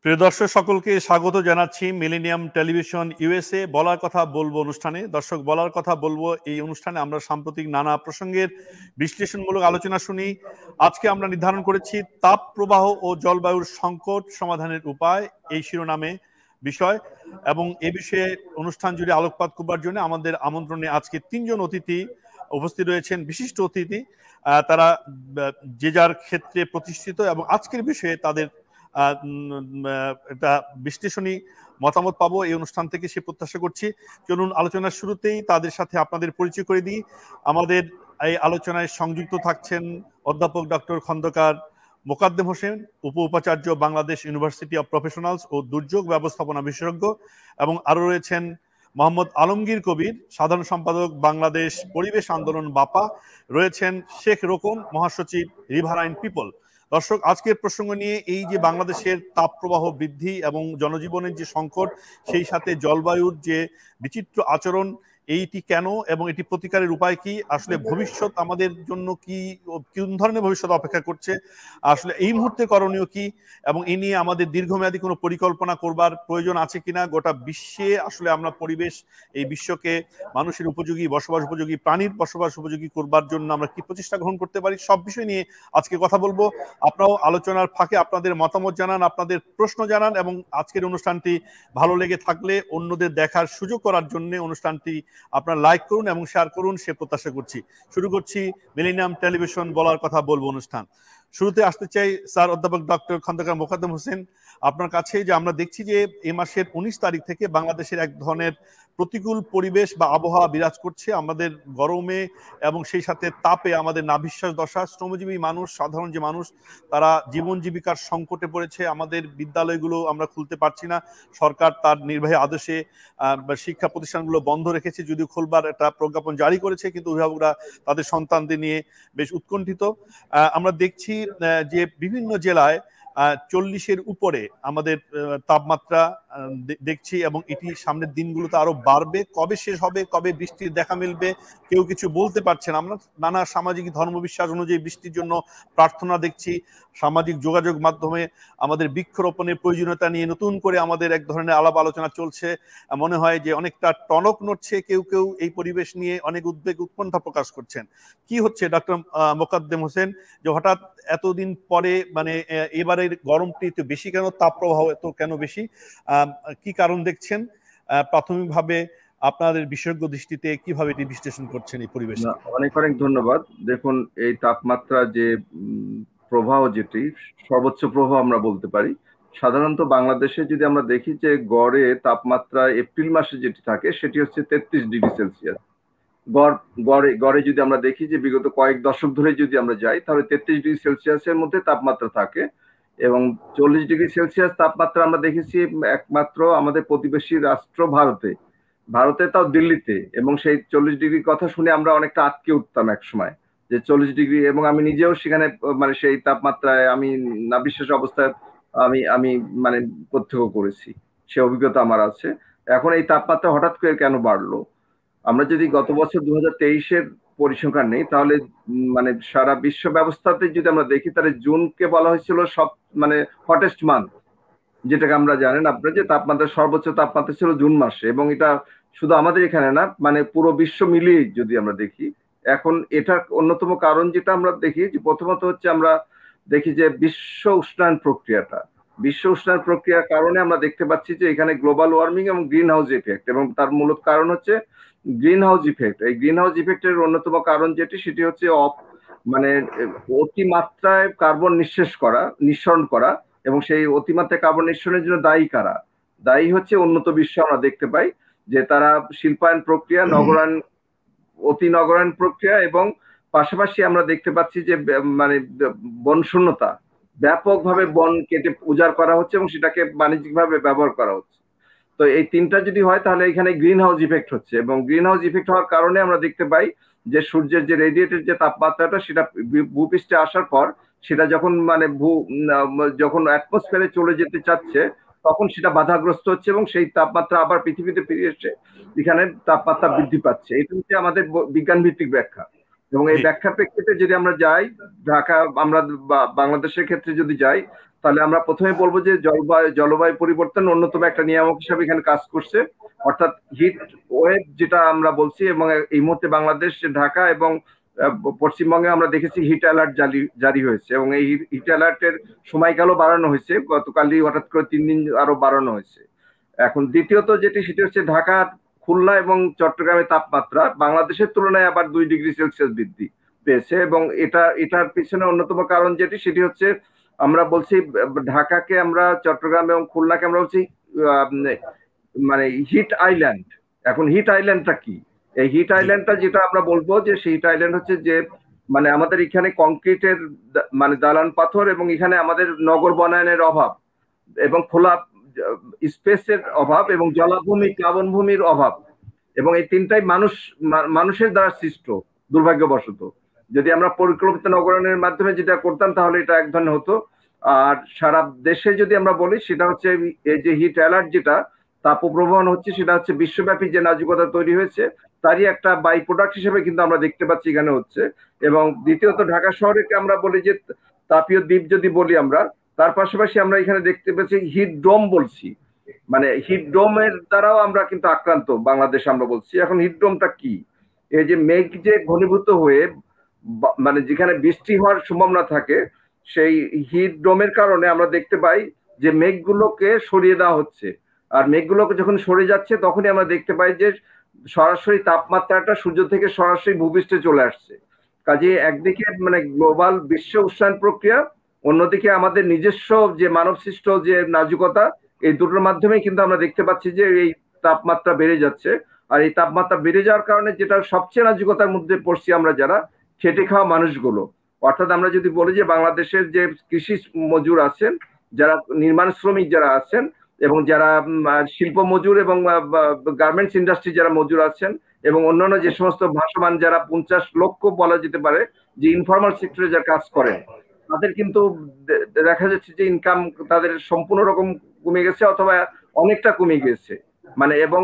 প্রিয় দর্শক সকলকে স্বাগত জানাচ্ছি মিলেনিয়াম টেলিভিশন ইউএসএ বলার কথা বলবো অনুষ্ঠানে। দর্শক, বলার কথা বলবো এই অনুষ্ঠানে আমরা সাম্প্রতিক নানা প্রসঙ্গের বিশ্লেষণমূলক আলোচনা শুনি। আজকে আমরা নির্ধারণ করেছি তাপ প্রবাহ ও জলবায়ুর সংকট সমাধানের উপায়, এই শিরোনামে বিষয়। এবং এ বিষয়ে অনুষ্ঠান জুড়ে আলোকপাত করবার জন্য আমাদের আমন্ত্রণে আজকে তিনজন অতিথি উপস্থিত রয়েছেন, বিশিষ্ট অতিথি। তারা যে যার ক্ষেত্রে প্রতিষ্ঠিত এবং আজকের বিষয়ে তাদের একটা বিশ্লেষণী মতামত পাবো এই অনুষ্ঠান থেকে, সে প্রত্যাশা করছি। চলুন আলোচনার শুরুতেই তাদের সাথে আপনাদের পরিচয় করে দিই। আমাদের এই আলোচনায় সংযুক্ত থাকছেন অধ্যাপক ডক্টর খন্দকার মোকাদ্দেম হোসেন, উপাচার্য, বাংলাদেশ ইউনিভার্সিটি অব প্রফেশনালস ও দুর্যোগ ব্যবস্থাপনা বিশেষজ্ঞ। এবং আরো রয়েছেন মোহাম্মদ আলমগীর কবির, সাধারণ সম্পাদক, বাংলাদেশ পরিবেশ আন্দোলন বাপা। রয়েছেন শেখ রোকন, মহাসচিব, রিভারাইন পিপল। দর্শক, আজকের প্রসঙ্গ নিয়ে এই যে বাংলাদেশের তাপপ্রবাহ বৃদ্ধি এবং জনজীবনের যে সংকট, সেই সাথে জলবায়ুর যে বিচিত্র আচরণ, এইটি কেন এবং এটি প্রতিকারের উপায় কি, আসলে ভবিষ্যৎ আমাদের জন্য কি কোন ধরনের ভবিষ্যৎ অপেক্ষা করছে, আসলে এই মুহূর্তে করণীয় কি, এবং এ নিয়ে আমাদের দীর্ঘমেয়াদী কোনো পরিকল্পনা করবার প্রয়োজন আছে কিনা। গোটা বিশ্বে আসলে আমরা পরিবেশ, এই বিশ্বকে মানুষের উপযোগী, বসবাস উপযোগী, প্রাণীর বসবাস উপযোগী করবার জন্য আমরা কি প্রচেষ্টা গ্রহণ করতে পারি, সব বিষয় নিয়ে আজকে কথা বলবো। আপনারাও আলোচনার ফাঁকে আপনাদের মতামত জানান, আপনাদের প্রশ্ন জানান, এবং আজকের অনুষ্ঠানটি ভালো লেগে থাকলে অন্যদের দেখার সুযোগ করার জন্য অনুষ্ঠানটি আপনারা লাইক করুন এবং শেয়ার করুন, সে প্রত্যাশা করছি। শুরু করছি মিলেনিয়াম টেলিভিশন বলার কথা বলবো অনুষ্ঠান। শুরুতে আসতে চাই স্যার অধ্যাপক ডক্টর খন্দকার মোকাদ্দেম হোসেন, আপনার কাছে। যে আমরা দেখছি যে এই মাসের 19 তারিখ থেকে বাংলাদেশের এক ধরনের প্রতিকূল পরিবেশ বা আবহাওয়া বিরাজ করছে। আমাদের গরমে এবং সেই সাথে তাপে আমাদের নাভিশ্বাস দশা, শ্রমজীবী মানুষ, সাধারণ যে মানুষ, তারা জীবন জীবিকার সংকটে পড়েছে। আমাদের বিদ্যালয়গুলো আমরা খুলতে পারছি না, সরকার তার নির্বাহী আদেশে শিক্ষা প্রতিষ্ঠানগুলো বন্ধ রেখেছে, যদিও খুলবার একটা প্রজ্ঞাপন জারি করেছে, কিন্তু অভিভাবকরা তাদের সন্তানদের নিয়ে বেশ উৎকণ্ঠিত। আমরা দেখছি যে বিভিন্ন জেলায় 40-এর উপরে আমাদের তাপমাত্রা দেখছি, এবং এটি সামনের দিনগুলোতে আরো বাড়বে। কবে শেষ হবে, কবে বৃষ্টির দেখা মিলবে, কেউ কিছু বলতে পারছে না। আমরা নানা সামাজিক ধর্মবিশ্বাস অনুযায়ী বৃষ্টির জন্য প্রার্থনা দেখছি। সামাজিক যোগাযোগ মাধ্যমে আমাদের বৃক্ষরোপণের প্রয়োজনীয়তা নিয়ে নতুন করে আমাদের এক ধরনের আলাপ আলোচনা চলছে। মনে হয় যে অনেকটা টনক নড়ছে, কেউ কেউ এই পরিবেশ নিয়ে অনেক উদ্বেগ, উৎকণ্ঠা প্রকাশ করছেন। কি হচ্ছে ডক্টর মোকাদ্দেম হোসেন, যে হঠাৎ এতদিন পরে মানে এবারের গরমটি তো বেশি কেন, তাপপ্রবাহ এত কেন বেশি, কি কারণ দেখছেন? প্রাথমিকভাবে আপনাদের বিশেষজ্ঞ দৃষ্টিতে কিভাবে এটি বিশ্লেষণ করছেন এই পরিবেশ? অনেক অনেক ধন্যবাদ। দেখুন, এই তাপমাত্রা যে প্রবাহ, যেটি সর্বোচ্চ প্রবাহ আমরা বলতে পারি, সাধারণত বাংলাদেশে যদি আমরা দেখি যে গড়ে তাপমাত্রা এপ্রিল মাসে যেটি থাকে সেটি হচ্ছে 33 ডিগ্রি সেলসিয়াস। গড়ে যদি আমরা দেখি যে বিগত কয়েক দশক ধরে যদি আমরা যাই, তাহলে 33 ডিগ্রি সেলসিয়াসের মধ্যে তাপমাত্রা থাকে। এবং 40 ডিগ্রি সেলসিয়াস তাপমাত্রা আমরা দেখেছি একমাত্র আমাদের প্রতিবেশী রাষ্ট্র ভারতে, তাও দিল্লিতে। এবং সেই 40 ডিগ্রির কথা শুনে আমরা অনেকটা আটকে উঠতাম এক সময়, যে 40 ডিগ্রি, এবং আমি নিজেও সেখানে মানে সেই তাপমাত্রায় আমি নাবিশ্বাস অবস্থায় আমি আমি মানে প্রত্যক্ষ করেছি, সে অভিজ্ঞতা আমার আছে। এখন এই তাপমাত্রা হঠাৎ করে কেন বাড়লো? আমরা যদি গত বছর 2023-এর পরিসংখ্যান নেই, তাহলে মানে সারা বিশ্ব ব্যবস্থাতে যদি আমরা দেখি, তাহলে জুনকে বলা হয়েছিল সব মানে হটেস্ট মান্থ, যেটাকে আমরা জানেন আপনারা, যে তাপমাত্রা সর্বোচ্চ তাপমাত্রা ছিল জুন মাসে। এবং এটা শুধু আমাদের এখানে না, মানে পুরো বিশ্ব মিলিয়ে যদি আমরা দেখি। এখন এটার অন্যতম কারণ যেটা আমরা দেখি, যে প্রথমত হচ্ছে আমরা দেখি যে বিশ্ব উষ্ণায়ন প্রক্রিয়ার কারণে আমরা দেখতে পাচ্ছি যে এখানে গ্লোবাল ওয়ার্মিং এবং গ্রিন হাউস ইফেক্ট, এবং তার মূলত কারণ হচ্ছে গ্রিন হাউস ইফেক্ট। এই গ্রিন হাউস ইফেক্টের অন্যতম কারণ সেটি হচ্ছে মানে অতিমাত্রায় কার্বন নিঃসরণ করা, এবং সেই অতিমাত্রায় কার্বন নিঃসরণের জন্য দায়ী হচ্ছে উন্নত বিশ্ব। আমরা দেখতে পাই যে তারা শিল্পায়ন প্রক্রিয়া, অতি নগরায়ণ প্রক্রিয়া, এবং পাশাপাশি আমরা দেখতে পাচ্ছি যে মানে বন শূন্যতা, ব্যাপকভাবে বন কেটে উজাড় করা হচ্ছে এবং সেটাকে বাণিজ্যিকভাবে ব্যবহার করা হচ্ছে। তো এই তিনটা যদি হয়, তাহলে এখানে গ্রিন হাউস ইফেক্ট হচ্ছে। এবং গ্রিন হাউস ইফেক্ট হওয়ার কারণে আমরা দেখতে পাই যে সূর্যের যে রেডিয়েটেড যে তাপমাত্রাটা, সেটা ভূপৃষ্ঠে আসার পর সেটা যখন মানে যখন অ্যাটমসফিয়ারে চলে যেতে চাচ্ছে, তখন সেটা বাধাগ্রস্ত হচ্ছে, এবং সেই তাপমাত্রা আবার পৃথিবীতে ফিরে এসে এখানে তাপমাত্রা বৃদ্ধি পাচ্ছে। এটা হচ্ছে আমাদের বিজ্ঞান ভিত্তিক ব্যাখ্যা। এবং এই ব্যাখ্যার প্রেক্ষিতে যদি আমরা যাই, ঢাকা আমরা বাংলাদেশের ক্ষেত্রে যদি যাই, তাহলে আমরা প্রথমে বলবো যে জলবায়ু পরিবর্তন অন্যতম একটা নিয়ামক হিসাবে এখানে কাজ করছে, অর্থাৎ হিট ওয়েভ যেটা আমরা বলছি। এবং এই মুহূর্তে বাংলাদেশ, ঢাকা এবং পশ্চিমবঙ্গে আমরা দেখেছি হিট অ্যালার্ট জারি হয়েছে, এবং এই হিট অ্যালার্টের সময়কালও বাড়ানো হয়েছে, গতকালই হঠাৎ করে 3 দিন আরো বাড়ানো হয়েছে। এখন দ্বিতীয়ত সেটি হচ্ছে ঢাকা, খুলনা এবং চট্টগ্রামের তাপমাত্রা বাংলাদেশের তুলনায় আবার 2 ডিগ্রি সেলসিয়াস বৃদ্ধি পেয়েছে। এবং এটার পিছনে অন্যতম কারণ সেটি হচ্ছে, আমরা বলছি ঢাকাকে, আমরা চট্টগ্রাম এবং খুলনাকে আমরা বলছি মানে হিট আইল্যান্ড। এখন হিট আইল্যান্ডটা কি? এই হিট আইল্যান্ডটা যেটা আমরা বলবো যে সেই হিট আইল্যান্ড হচ্ছে যে মানে আমাদের এখানে কংক্রিটের মানে দালান পাথর, এবং এখানে আমাদের নগর বনায়নের অভাব, এবং খোলা স্পেসের অভাব, এবং জলাভূমি, প্লাবনভূমির অভাব, এবং এই তিনটাই মানুষের দ্বারা সৃষ্ট দুর্ভাগ্যবশত। যদি আমরা পরিকল্পিত নগরায়নের মাধ্যমে যেটা করতাম তাহলে এটা এক ধরনের হতো। আর সারা দেশে যদি আমরা বলি সেটা হচ্ছে এই যে হিট অ্যালার্ট যেটা তাপপ্রবাহন হচ্ছে, সেটা হচ্ছে বিশ্বব্যাপী যে নাজুকতা তৈরি হয়েছে তারই একটা বাই প্রোডাক্ট হিসেবে কিন্তু আমরা দেখতে পাচ্ছি এখানে হচ্ছে। এবং দ্বিতীয়ত ঢাকা শহরকে আমরা বলি যে তাপীয় দ্বীপ যদি বলি আমরা, তার পাশাপাশি আমরা এখানে দেখতে পাচ্ছি হিট ডোম বলছি, মানে হিট ডোমের দ্বারাও আমরা কিন্তু আক্রান্ত বাংলাদেশ আমরা বলছি। এখন হিট ডোমটা কি? এই যে মেঘ যে ঘনীভূত হয়ে মানে যেখানে বৃষ্টি হওয়ার সম্ভাবনা থাকে, সেই হিট ডোমের কারণে আমরা দেখতে পাই যে মেঘগুলোকে সরিয়ে দেওয়া হচ্ছে। আর মেঘগুলোকে যখন সরে যাচ্ছে তখনই আমরা দেখতে পাই যে সরাসরি তাপমাত্রাটা সূর্য থেকে সরাসরি ভূপৃষ্ঠে চলে আসছে। কাজে একদিকে মানে গ্লোবাল বিশ্ব উষ্ণায়ন প্রক্রিয়া, অন্যদিকে আমাদের নিজস্ব যে মানব সৃষ্ট যে নাজুকতা, এই দুটোর মাধ্যমে কিন্তু আমরা দেখতে পাচ্ছি যে এই তাপমাত্রা বেড়ে যাচ্ছে। আর এই তাপমাত্রা বেড়ে যাওয়ার কারণে যেটা সবচেয়ে নাজুকতার মধ্যে পড়ছি আমরা যারা খেটে খাওয়া মানুষগুলো, অর্থাৎ আমরা যদি বলি যে বাংলাদেশের যে কৃষি মজুর আছেন, যারা নির্মাণ শ্রমিক যারা আছেন, এবং যারা শিল্প মজুর এবং গার্মেন্টস ইন্ডাস্ট্রি যারা মজুর আছেন, এবং অন্যান্য যে সমস্ত ভাসমান যারা 50 লক্ষ বলা যেতে পারে যে ইনফর্মাল সেক্টরে যারা কাজ করেন, তাদের কিন্তু দেখা যাচ্ছে যে ইনকাম তাদের সম্পূর্ণ রকম কমে গেছে অথবা অনেকটা কমে গেছে। মানে এবং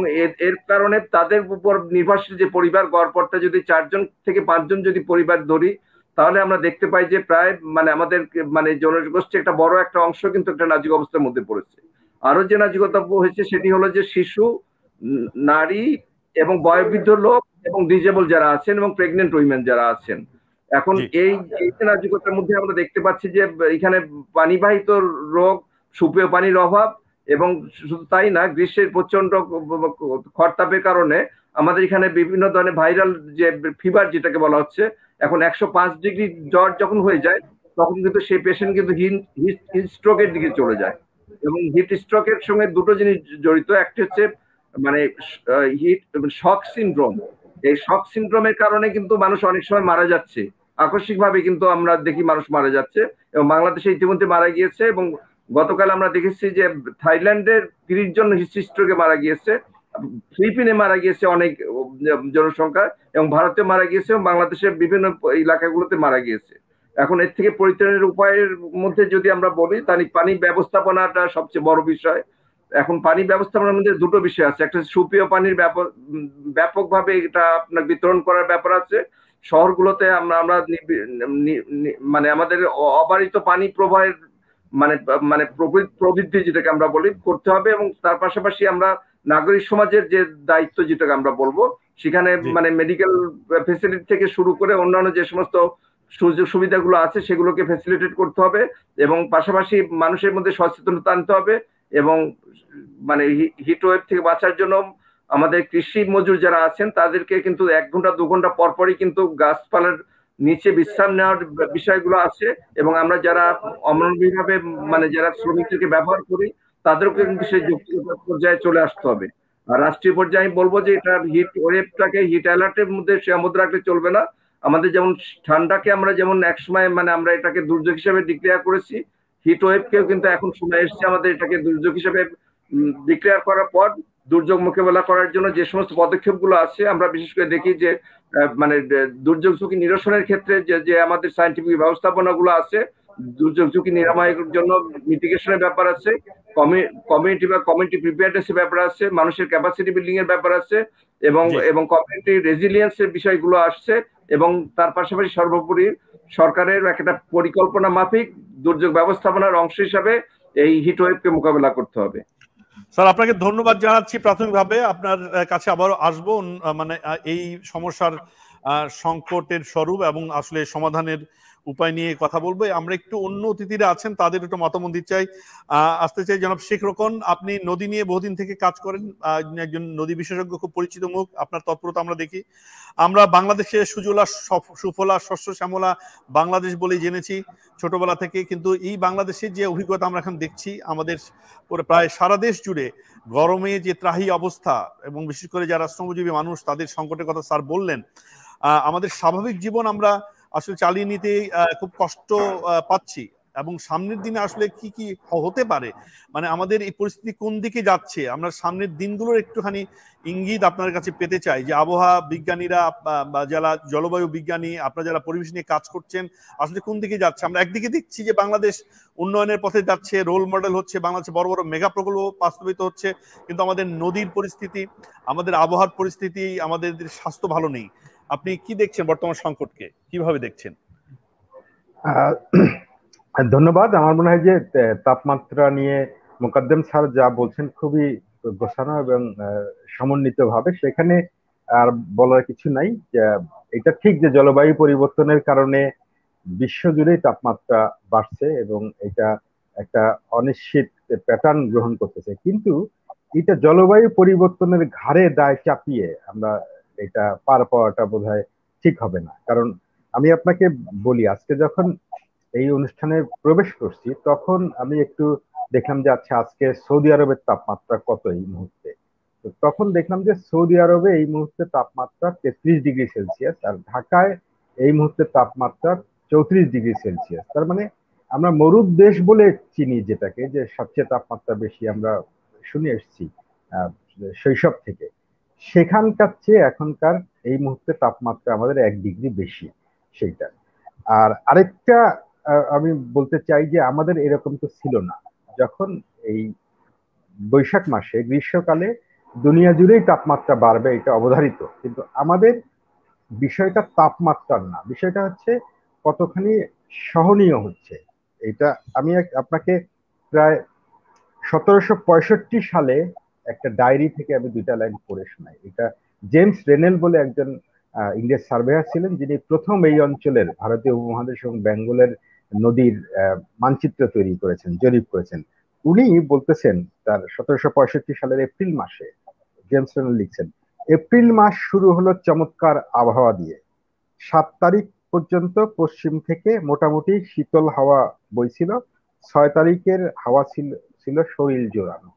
এর কারণে তাদের উপর নির্ভরশীল যে পরিবার, গড়পড়তা যদি 4 জন থেকে 5 জন যদি পরিবার ধরি, তাহলে আমরা দেখতে পাই যে প্রায় মানে আমাদের মানে জনগোষ্ঠী একটা বড় একটা অংশ কিন্তু একটা নাজুক অবস্থার মধ্যে পড়েছে। আরো যে নাজুকতা হয়েছে সেটি হলো যে শিশু, নারী এবং বয়োবৃদ্ধ লোক, এবং ডিজেবল যারা আছেন, এবং প্রেগনেন্ট উইমেন যারা আছেন। এখন এই নাজুকতার মধ্যে আমরা দেখতে পাচ্ছি যে এখানে পানিবাহিত রোগ, সুপেয় পানির অভাব, এবং শুধু তাই না, গ্রীষ্মের প্রচন্ড খরতাপের কারণে আমাদের এখানে বিভিন্ন ধরনের ভাইরাল যে ফিভার যেটাকে বলা হচ্ছে, এখন 105 ডিগ্রি জ্বর যখন হয়ে যায় তখন কিন্তু সেই পেশেন্ট কিন্তু হিট স্ট্রোকের দিকে চলে যায়। এবং হিট স্ট্রোকের সঙ্গে দুটো জিনিস জড়িত, একটা হচ্ছে মানে হিট শক সিনড্রোম। এই শক সিনড্রোমের কারণে কিন্তু মানুষ অনেক সময় মারা যাচ্ছে, আকস্মিক ভাবে কিন্তু আমরা দেখি মানুষ মারা যাচ্ছে, এবং বাংলাদেশে ইতিমধ্যে মারা গিয়েছে। এবং গতকাল আমরা দেখেছি যে থাইল্যান্ডের 30 জন হিট স্ট্রোকে মারা গিয়েছে, ফিলিপিনে মারা গিয়েছে অনেক জনসংখ্যা, এবং ভারতে মারা গিয়েছে, এবং বাংলাদেশের বিভিন্ন এলাকাগুলোতে মারা গিয়েছে। এখন এর থেকে পরিত্রাণের উপায়ের মধ্যে যদি আমরা বলি, তাহলে পানি ব্যবস্থাপনাটা সবচেয়ে বড় বিষয়। এখন পানি ব্যবস্থাপনার মধ্যে দুটো বিষয় আছে, একটা সুপেয় পানির ব্যাপকভাবে এটা আপনার বিতরণ করার ব্যাপার আছে। শহরগুলোতে আমরা মানে আমাদের অবারিত পানি প্রবাহের মানে মানে প্রবৃদ্ধি যেটাকে আমরা বলি করতে হবে, এবং তার পাশাপাশি আমরা নাগরিক সমাজের যে দায়িত্ব যেটাকে আমরা বলবো, সেখানে মানে মেডিকেল ফেসিলিটি থেকে শুরু করে অন্যান্য যে সমস্ত সুযোগ সুবিধাগুলো আছে সেগুলোকে ফেসিলিটেট করতে হবে, এবং পাশাপাশি মানুষের মধ্যে সচেতনতা আনতে হবে। এবং মানে হিট ওয়েভ থেকে বাঁচার জন্য আমাদের কৃষি মজুর যারা আছেন তাদেরকে কিন্তু 1 ঘন্টা 2 ঘন্টা পরপরই কিন্তু গাছপালার নিচে বিশ্রাম নেওয়ার বিষয়গুলো আছে। এবং আমরা যারা অমানবিকভাবে মানে যারা শ্রমিকদেরকে ব্যবহার করি তাদেরকে কিন্তু সেই যৌক্তিকতার পর্যায়ে চলে আসতে হবে। আর রাষ্ট্রীয় পর্যায়ে আমি বলবো যে এটা হিট ওয়েভটাকে হিট অ্যালার্টের মধ্যে সীমাবদ্ধ রাখলে চলবে না। আমাদের যেমন ঠান্ডাকে আমরা যেমন একসময় মানে আমরা এটাকে দুর্যোগ হিসেবে ডিক্লেয়ার করেছি, হিট ওয়েভকেও কিন্তু এখন সময় এসেছে আমাদের এটাকে দুর্যোগ হিসেবে ডিক্লেয়ার করার পর দুর্যোগ মোকাবেলা করার জন্য যে সমস্ত পদক্ষেপগুলো আছে, আমরা বিশেষ করে দেখি যে মানে দুর্যোগ ঝুঁকি নিরসনের ক্ষেত্রে যে আমাদের সায়েন্টিফিক ব্যবস্থাপনাগুলো আছে, দুর্যোগ ঝুঁকি নিরাময়ের জন্য মিটিগেশনের ব্যাপার আছে, কমিউনিটি প্রিপেয়ারনেসের ব্যাপার আছে, মানুষের ক্যাপাসিটি বিল্ডিং এর ব্যাপার আছে, এবং কমিউনিটি রেজিলিয়েন্সের বিষয়গুলো আসছে। এবং তার পাশাপাশি সর্বোপরি সরকারের একটা পরিকল্পনা মাফিক দুর্যোগ ব্যবস্থাপনার অংশ হিসাবে এই হিটওয়েভকে মোকাবেলা করতে হবে। স্যার আপনাকে ধন্যবাদ জানাচ্ছি প্রাথমিকভাবে, আপনার কাছে আবারও আসবো মানে এই সমস্যার সংকটের স্বরূপ এবং আসলে সমাধানের উপায় নিয়ে কথা বলবো। আমরা একটু অন্য অতিথিরা আছেন তাদের একটু মতামত দিতে চাই, আসতে চাই। জনাব শেখ রোকন, আপনি নদী নিয়ে বহুদিন থেকে কাজ করেন, একজন নদী বিশেষজ্ঞ, খুব পরিচিত মুখ, আপনার তৎপরতা আমরা দেখি। আমরা বাংলাদেশে সুজলা সুফলা শস্য শ্যামলা বাংলাদেশ বলেই জেনেছি ছোটবেলা থেকে, কিন্তু এই বাংলাদেশের যে অভিজ্ঞতা আমরা এখন দেখছি, আমাদের প্রায় সারা দেশ জুড়ে গরমে যে ত্রাহি অবস্থা, এবং বিশেষ করে যারা শ্রমজীবী মানুষ তাদের সংকটের কথা স্যার বললেন। আমাদের স্বাভাবিক জীবন আমরা আসলে চালিয়ে নিতে খুব কষ্ট পাচ্ছি, এবং সামনের দিনে আসলে কি কি হতে পারে, মানে আমাদের এই পরিস্থিতি কোন দিকে যাচ্ছে, আমরা সামনের দিনগুলোর একটুখানি ইঙ্গিত আপনার কাছে পেতে চাই, যে আবহাওয়া বিজ্ঞানীরা বা যারা জলবায়ু বিজ্ঞানী, আপনারা যারা পরিবেশ নিয়ে কাজ করছেন, আসলে কোন দিকে যাচ্ছে। আমরা একদিকে দেখছি যে বাংলাদেশ উন্নয়নের পথে যাচ্ছে, রোল মডেল হচ্ছে, বাংলাদেশে বড় বড় মেগা প্রকল্প বাস্তবায়িত হচ্ছে, কিন্তু আমাদের নদীর পরিস্থিতি, আমাদের আবহাওয়ার পরিস্থিতি, আমাদের স্বাস্থ্য ভালো নেই। আপনি কি দেখছেন বর্তমান সংকটকে, কিভাবে দেখছেন? ধন্যবাদ। আমার মনে হয় যে তাপমাত্রা নিয়ে মোকাদ্দেম স্যার যা বলছেন খুবই গোছানো এবং সমন্বিত ভাবে, সেখানে আর বলার কিছু নাই। এটা ঠিক যে জলবায়ু পরিবর্তনের কারণে বিশ্বজুড়েই তাপমাত্রা বাড়ছে এবং এটা একটা অনিশ্চিত প্যাটার্ন গ্রহণ করতেছে, কিন্তু এটা জলবায়ু পরিবর্তনের ঘাড়ে দায় চাপিয়ে আমরা এটা পার পাওয়াটা বোধহয় ঠিক হবে না। কারণ আমি আপনাকে বলি, আজকে যখন এই অনুষ্ঠানে প্রবেশ করছি তখন আমি একটু দেখলাম যে আচ্ছা আজকে সৌদি আরবের তাপমাত্রা কত এই মুহূর্তে। তখন দেখলাম যে সৌদি আরবে এই মুহূর্তে তাপমাত্রা 33°C, আর ঢাকায় এই মুহূর্তে তাপমাত্রা 34°C। তার মানে আমরা মরুদ দেশ বলে চিনি যেটাকে, যে সবচেয়ে তাপমাত্রা বেশি আমরা শুনে এসেছি শৈশব থেকে, সেখানকার চেয়ে এখনকার এই মুহূর্তে তাপমাত্রা আমাদের 1 ডিগ্রি বেশি সেইটা। আর আরেকটা আমি বলতে চাই যে আমাদের এরকম তো ছিল না। যখন এই বৈশাখ মাসে গ্রীষ্মকালে দুনিয়া জুড়েই তাপমাত্রা বাড়বে এটা অবধারিত, কিন্তু আমাদের বিষয়টা তাপমাত্রার না, বিষয়টা হচ্ছে কতখানি সহনীয় হচ্ছে। এটা আমি আপনাকে প্রায় 1765 সালে একটা ডায়েরি থেকে আমি 2টা লাইন পড়ে শোনাই। এটা জেমস রেনেল বলে একজন ইংরেজ সার্ভেয়ার ছিলেন, যিনি প্রথম এই অঞ্চলের ভারতীয় উপমহাদেশ এবং বেঙ্গলের নদীর মানচিত্র তৈরি করেছেন, জরিপ করেছেন। উনি বলতেছেন তার 1765 সালের এপ্রিল মাসে, জেমস রেনেল লিখছেন, এপ্রিল মাস শুরু হলো চমৎকার আবহাওয়া দিয়ে। 7 তারিখ পর্যন্ত পশ্চিম থেকে মোটামুটি শীতল হাওয়া বইছিল। 6 তারিখের হাওয়া ছিল শরীর জোড়ানো।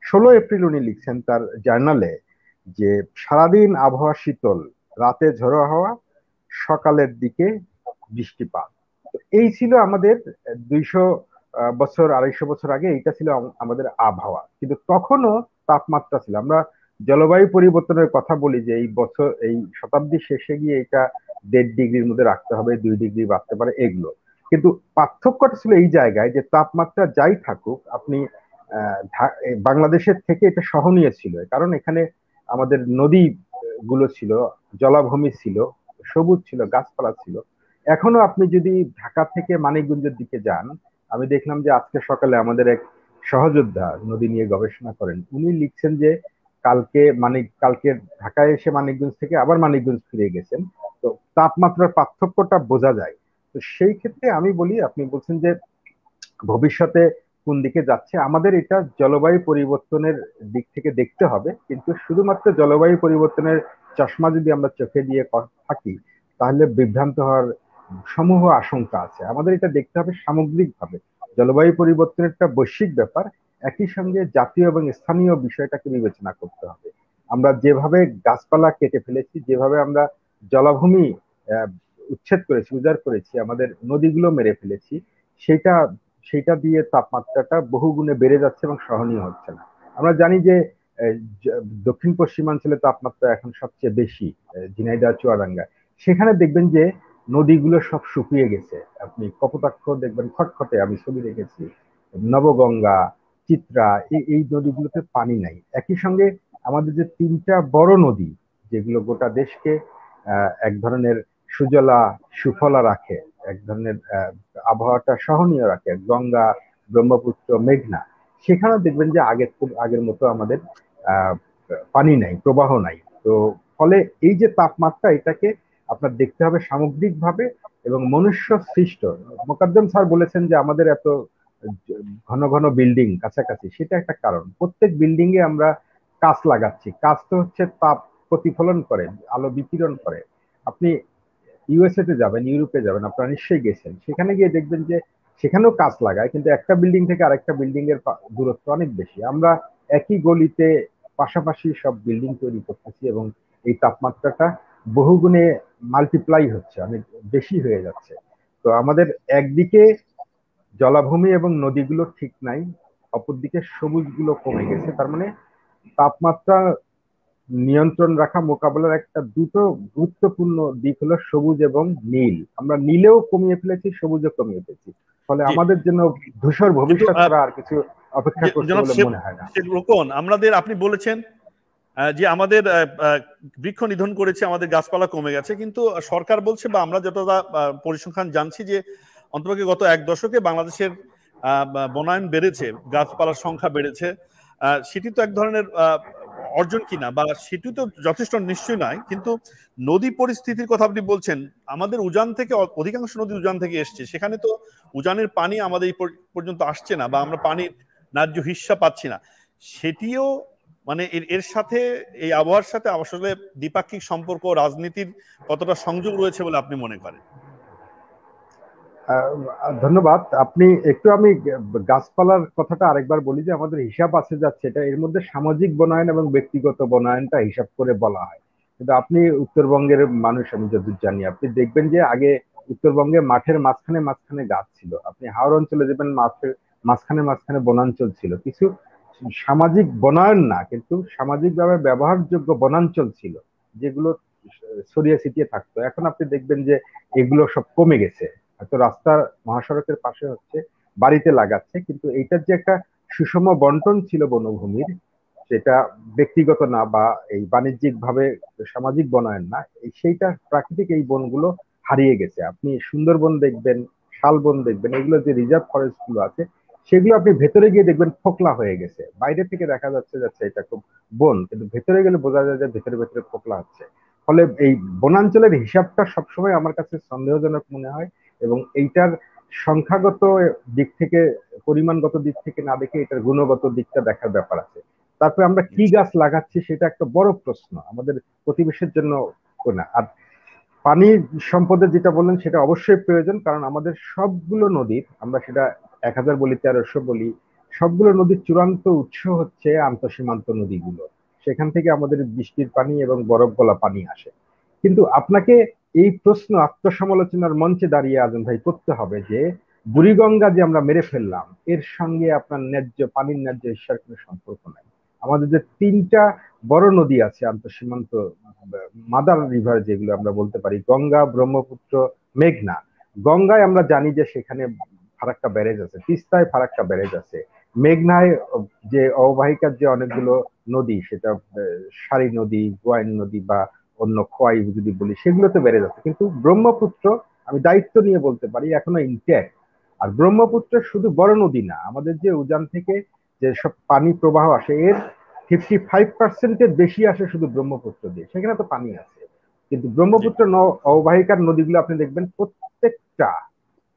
16 এপ্রিল উনি লিখছেন তার জার্নালে যে সারাদিন আবহাওয়া শীতল, রাতে ঝোড়ো হাওয়া, সকালের দিকে বৃষ্টিপাত। এই ছিল আমাদের 200 বছর 250 বছর আগে, এইটা ছিল আমাদের আবহাওয়া। কিন্তু তখনও তাপমাত্রা ছিল, আমরা জলবায়ু পরিবর্তনের কথা বলি যে এই বছর এই শতাব্দীর শেষে গিয়ে এটা 1.5 ডিগ্রির মধ্যে রাখতে হবে, 2 ডিগ্রি বাড়তে পারে এগুলো, কিন্তু পার্থক্যটা ছিল এই জায়গায় যে তাপমাত্রা যাই থাকুক, আপনি বাংলাদেশের থেকে এটা সহনীয় ছিল, কারণ এখানে আমাদের নদী গুলো ছিল, জলাভূমি ছিল, সবুজ ছিল, গাছপালা ছিল। এখনো আপনি যদি ঢাকা থেকে মানিকগঞ্জের দিকে যান, আমি দেখলাম যে আজকে সকালে আমাদের এক সহযোদ্ধা নদী নিয়ে গবেষণা করেন, উনি লিখছেন যে কালকে ঢাকায় এসে মানিকগঞ্জ থেকে আবার মানিকগঞ্জ ফিরে গেছেন। তো তাপমাত্রার পার্থক্যটা বোঝা যায়। তো সেই ক্ষেত্রে আমি বলি, আপনি বলছেন যে ভবিষ্যতে কোন দিকে যাচ্ছে, আমাদের এটা জলবায়ু পরিবর্তনের দিক থেকে দেখতে হবে, কিন্তু শুধুমাত্র জলবায়ু পরিবর্তনের চশমা যদি আমরা চোখে দিয়ে থাকি তাহলে বিভ্রান্ত হওয়ার সমূহ আশঙ্কা আছে। আমাদের এটা দেখতে হবে সামগ্রিকভাবে, জলবায়ু পরিবর্তনের একটা বৈশ্বিক ব্যাপার, একই সঙ্গে জাতীয় এবং স্থানীয় বিষয়টাকে বিবেচনা করতে হবে। আমরা যেভাবে গাছপালা কেটে ফেলেছি, যেভাবে আমরা জলাভূমি উচ্ছেদ করেছি, উজাড় করেছি, আমাদের নদীগুলো মেরে ফেলেছি, সেটা দিয়ে তাপমাত্রাটা বহুগুণে বেড়ে যাচ্ছে এবং সহনীয় হচ্ছে না। আমরা জানি যে দক্ষিণ পশ্চিমাঞ্চলে তাপমাত্রা এখন সবচেয়ে বেশি, ঝিনাইদহ, চুয়াডাঙ্গা, সেখানে দেখবেন যে নদীগুলো সব শুকিয়ে গেছে। আপনি কপোতাক্ষ দেখবেন খটখটে, আমি ছবি দেখেছি, নবগঙ্গা, চিত্রা, এই নদীগুলোতে পানি নাই। একই সঙ্গে আমাদের যে 3টা বড় নদী যেগুলো গোটা দেশকে এক ধরনের সুজলা সুফলা রাখে, এক ধরনের আবহাওয়াটা সহনীয় রাখে, গঙ্গা, ব্রহ্মপুত্র, মেঘনা, সেখানেও দেখবেন যে আগের মতো আমাদের পানি নাই, প্রবাহ নাই। তো ফলে এই যে তাপমাত্রা, এটাকে আপনার দেখতে হবে সামগ্রিকভাবে এবং মনুষ্য সৃষ্ট। মোকাদ্দেম স্যার বলেছেন যে আমাদের এত ঘন ঘন বিল্ডিং কাছাকাছি, সেটা একটা কারণ। প্রত্যেক বিল্ডিং এ আমরা কাঁচ লাগাচ্ছি, কাঁচ তো হচ্ছে তাপ প্রতিফলন করে, আলো বিকিরণ করে। আপনি ইউএসএ তে যাবেন, ইউরোপে যাবেন, আপনারা নিশ্চয়ই গেছেন, সেখানে গিয়ে দেখবেন যে সেখানেও কাঁচ লাগায়, কিন্তু একটা বিল্ডিং থেকে আরেকটা বিল্ডিং এর দূরত্ব অনেক বেশি। আমরা একই গলিতে পাশাপাশি সব বিল্ডিং তৈরি করতেছি এবং এই তাপমাত্রাটা বহুগুণে মাল্টিপ্লাই হচ্ছে, অনেক বেশি হয়ে যাচ্ছে। তো আমাদের একদিকে জলাভূমি এবং নদীগুলো ঠিক নাই, অপরদিকে সবুজগুলো কমে গেছে। তার মানে তাপমাত্রা নিয়ন্ত্রণ রাখা, মোকাবেলার একটা দুটো গুরুত্বপূর্ণ দিক হলো সবুজ এবং নীল। আমরা নীলেও কমিয়ে ফেলেছি, সবুজও কমিয়ে ফেলেছি। ফলে আমাদের জন্য ধূসর ভবিষ্যৎ ছাড়া আর কিছু অপেক্ষা করতে বলে মনে হয় না। আপনি বলেছেন যে আমাদের বৃক্ষ নিধন করেছে, আমাদের গাছপালা কমে গেছে, কিন্তু সরকার বলছে বা আমরা যতটা পরিসংখ্যান জানছি যে অন্ততপক্ষে গত এক দশকে বাংলাদেশের বনায়ন বেড়েছে, গাছপালার সংখ্যা বেড়েছে। সেটি তো এক ধরনের অর্জন কিনা, বা সেটি তো যথেষ্ট নিশ্চয়ই নয়। কিন্তু নদী পরিস্থিতির কথা আপনি বলছেন, আমাদের উজান থেকে, অধিকাংশ নদী উজান থেকে এসছে, সেখানে তো উজানের পানি আমাদের এই পর্যন্ত আসছে না, বা আমরা পানির ন্যায্য হিস্সা পাচ্ছি না। সেটিও মানে এর সাথে, এই আবহাওয়ার সাথে আসলে দ্বিপাক্ষিক সম্পর্ক, রাজনীতির কতটা সংযোগ রয়েছে বলে আপনি মনে করেন? ধন্যবাদ। আপনি একটু, আমি গাছপালার কথাটা আরেকবার বলি যে আমাদের হিসাব আছে যাচ্ছে, এটা এর মধ্যে সামাজিক বনায়ন এবং ব্যক্তিগত বনায়নটা হিসাব করে বলা হয়। কিন্তু আপনি উত্তরবঙ্গের মানুষ, আমি যতদূর জানি, আপনি দেখবেন যে আগে উত্তরবঙ্গে মাঠের মাঝখানে মাঝখানে গাছ ছিল। আপনি হাওড় অঞ্চলে যাবেন, মাঠের মাঝখানে মাঝখানে বনাঞ্চল ছিল। কিছু সামাজিক বনায়ন না, কিন্তু সামাজিকভাবে ব্যবহারযোগ্য বনাঞ্চল ছিল, যেগুলো ছড়িয়ে ছিটিয়ে থাকতো। এখন আপনি দেখবেন যে এগুলো সব কমে গেছে। হয়তো রাস্তার, মহাসড়কের পাশে হচ্ছে, বাড়িতে লাগাচ্ছে, কিন্তু এইটার যে একটা সুষম বন্টন ছিল বনভূমির, সেটা ব্যক্তিগত না বা এই বাণিজ্যিক ভাবে সামাজিক বনায়ন না, সেইটা প্রাকৃতিক এই বনগুলো হারিয়ে গেছে। আপনি সুন্দরবন দেখবেন, শালবন দেখবেন, এগুলো যে রিজার্ভ ফরেস্ট গুলো আছে, সেগুলো আপনি ভেতরে গিয়ে দেখবেন ফোকলা হয়ে গেছে। বাইরে থেকে দেখা যাচ্ছে এটা খুব বন, কিন্তু ভেতরে গেলে বোঝা যায় যে ভেতরে ভেতরে ফোকলা হচ্ছে। ফলে এই বনাঞ্চলের হিসাবটা সবসময় আমার কাছে সন্দেহজনক মনে হয়, এবং এইটার সংখ্যাগত দিক থেকে, পরিমাণগত দিক থেকে না দেখে এটার গুণগত দিকটা দেখার ব্যাপার আছে। তারপরে আমরা কি গাছ লাগাচ্ছি সেটা একটা বড় প্রশ্ন আমাদের প্রতিবেশের জন্য না। আর পানি সম্পদের যেটা বললেন সেটা অবশ্যই প্রয়োজন, কারণ আমাদের সবগুলো নদীর, আমরা সেটা 1000 বলি, 1300 বলি, সবগুলো নদীর চূড়ান্ত উৎস হচ্ছে আন্তঃসীমান্ত নদীগুলো। সেখান থেকে আমাদের বৃষ্টির পানি এবং বরফ গলা পানি আসে। কিন্তু আপনাকে এই প্রশ্ন আত্মসমালোচনার মঞ্চে দাঁড়িয়ে আজম ভাই করতে হবে যে বুড়িগঙ্গা যে আমরা মেরে ফেললাম, এর সঙ্গে আপনার ন্যায্য পানির ন্যায্য ঈশ্বর কোনো সম্পর্ক নাই। আমাদের যে 3টা বড় নদী আছে আন্তঃসীমান্ত, মাদার রিভার যেগুলো আমরা বলতে পারি, গঙ্গা, ব্রহ্মপুত্র, মেঘনা। গঙ্গায় আমরা জানি যে সেখানে ফারাক্কা ব্যারেজ আছে, তিস্তায় ফারাক্কা ব্যারেজ আছে, মেঘনায় যে অববাহিকার যে অনেকগুলো নদী, সেটা সারি নদী, গোয়াইন নদী বা অন্য খোয়াই যদি বলি, সেগুলোতে ব্যারেজ আছে। কিন্তু ব্রহ্মপুত্র, আমি দায়িত্ব নিয়ে বলতে পারি, এখনো ইনট্যাক্ট। আর ব্রহ্মপুত্র শুধু বড় নদী না, আমাদের যে উজান থেকে যে সব পানি প্রবাহ আসে, এর 55% বেশি আসে শুধু ব্রহ্মপুত্র দিয়ে, সেখানে তো পানি আছে। কিন্তু ব্রহ্মপুত্র অববাহিকার নদীগুলো আপনি দেখবেন প্রত্যেকটা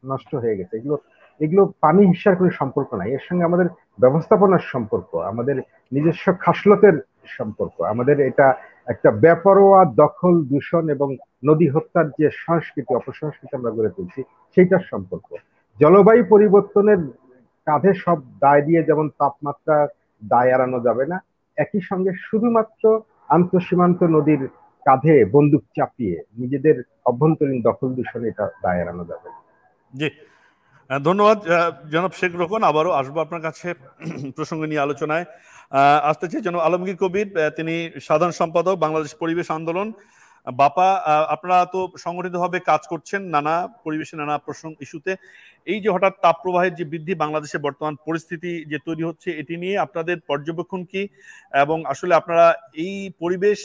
নষ্ট হয়ে গেছে। এগুলো এগুলো পানি হিসার কোনো সম্পর্ক নাই, এর সঙ্গে আমাদের ব্যবস্থাপনার সম্পর্ক, আমাদের নিজস্ব খাসলতের সম্পর্ক, আমাদের এটা একটা বেপরোয়া দখল, দূষণ এবং নদী হত্যার যে সংস্কৃতি, অপসংস্কৃতি আমরা গড়ে তুলছি, সেইটার সম্পর্ক। জলবায়ু পরিবর্তনের কাঁধে সব দায় দিয়ে যেমন তাপমাত্রা দায় এড়ানো যাবে না, একই সঙ্গে শুধুমাত্র আন্তঃসীমান্ত নদীর কাঁধে বন্দুক চাপিয়ে নিজেদের অভ্যন্তরীণ দখল দূষণ এটা দায় এড়ানো যাবে না। জি, ধন্যবাদ জনাব শেখ রোকন। আবারও আসবো আপনার কাছে প্রসঙ্গ নিয়ে আলোচনায়। আসতে চাই জনাব আলমগীর কবির, তিনি সাধারণ সম্পাদক বাংলাদেশ পরিবেশ আন্দোলন। বাপা, আপনারা তো সংগঠিতভাবে কাজ করছেন নানা পরিবেশে, নানা প্রসঙ্গ ইস্যুতে। এই যে হঠাৎ তাপপ্রবাহের যে বৃদ্ধি, বাংলাদেশের বর্তমান পরিস্থিতি যে তৈরি হচ্ছে, এটি নিয়ে আপনাদের পর্যবেক্ষণ কি? এবং আসলে আপনারা এই পরিবেশ,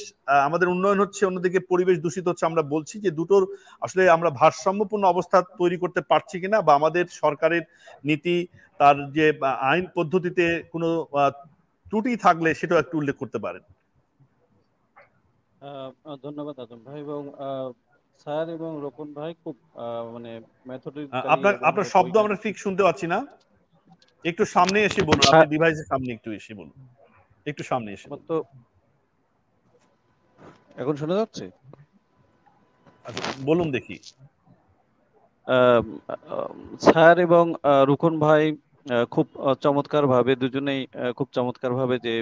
আমাদের উন্নয়ন হচ্ছে, অন্যদিকে পরিবেশ দূষিত হচ্ছে, আমরা বলছি যে দুটোর আসলে আমরা ভারসাম্যপূর্ণ অবস্থা তৈরি করতে পারছি কিনা, বা আমাদের সরকারের নীতি, তার যে আইন পদ্ধতিতে কোনো ত্রুটি থাকলে সেটাও একটু উল্লেখ করতে পারেন। ধন্যবাদ আজম ভাই, এবং স্যার এবং রোকন ভাই খুব মানে আপনার শব্দ আমরা ঠিক শুনতে পাচ্ছি না, একটু সামনে এসে বলুন, আপনি ডিভাইসের সামনে একটু এসে বলুন, একটু সামনে এসে বলুন। তো এখন শোনা যাচ্ছে? বলুন দেখি। স্যার এবং রুকন ভাই খুব চমৎকার ভাবে, দুজনেই খুব চমৎকার ভাবে যে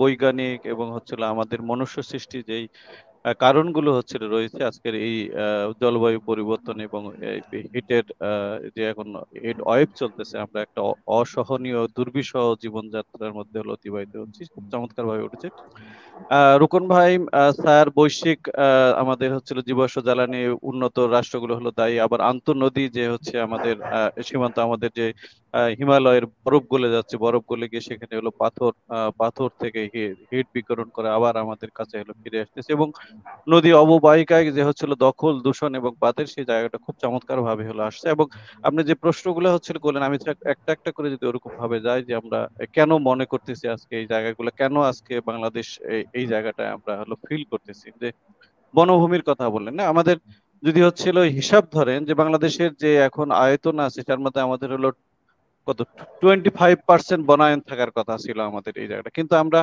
বৈজ্ঞানিক এবং হচ্ছিল আমাদের মনুষ্য সৃষ্টি যেই কারণগুলো হচ্ছিল রয়েছে আজকের এই জলবায়ু পরিবর্তন এবং হিটের যে এখন হিট ওয়েভ চলতেছে, আমরা একটা অসহনীয় দুর্বিষহ জীবনযাত্রার মধ্যে হলো অতিবাহিত হচ্ছি, খুব চমৎকার ভাবে উঠেছে। রুকন ভাই স্যার বৈশ্বিক আমাদের হচ্ছিল জীবাশ্ম জ্বালানি উন্নত রাষ্ট্রগুলো হলো দায়ী, আবার আন্তঃনদী যে হচ্ছে আমাদের সীমান্ত, আমাদের যে হিমালয়ের বরফ গলে যাচ্ছে, বরফ গলে গিয়ে সেখানে হলো পাথর থেকে হিট বিকিরণ করে আবার আমাদের কাছে হলো ফিরে আসতেছে, এবং নদী অববাহিকায় যে হচ্ছিল দখল, দূষণ এবং বাতের সেই জায়গাটা খুব চমৎকার ভাবে হলো আসছে। এবং আপনি যে প্রশ্নগুলো হচ্ছিল করলেন, আমি একটা একটা করে যদি ওরকম ভাবে যাই যে আমরা কেন মনে করতেছি আজকে এই জায়গাগুলো, কেন আজকে বাংলাদেশ এই জায়গাটায় আমরা হলো ফিল করতেছি, যে বনভূমির কথা বললেন না, আমাদের যদি হচ্ছিল হিসাব ধরেন যে বাংলাদেশের যে এখন আয়তন আছে তার মধ্যে আমাদের হলো কত 25% বনায়ন থাকার কথা ছিল আমাদের এই জায়গাটা, কিন্তু আমরা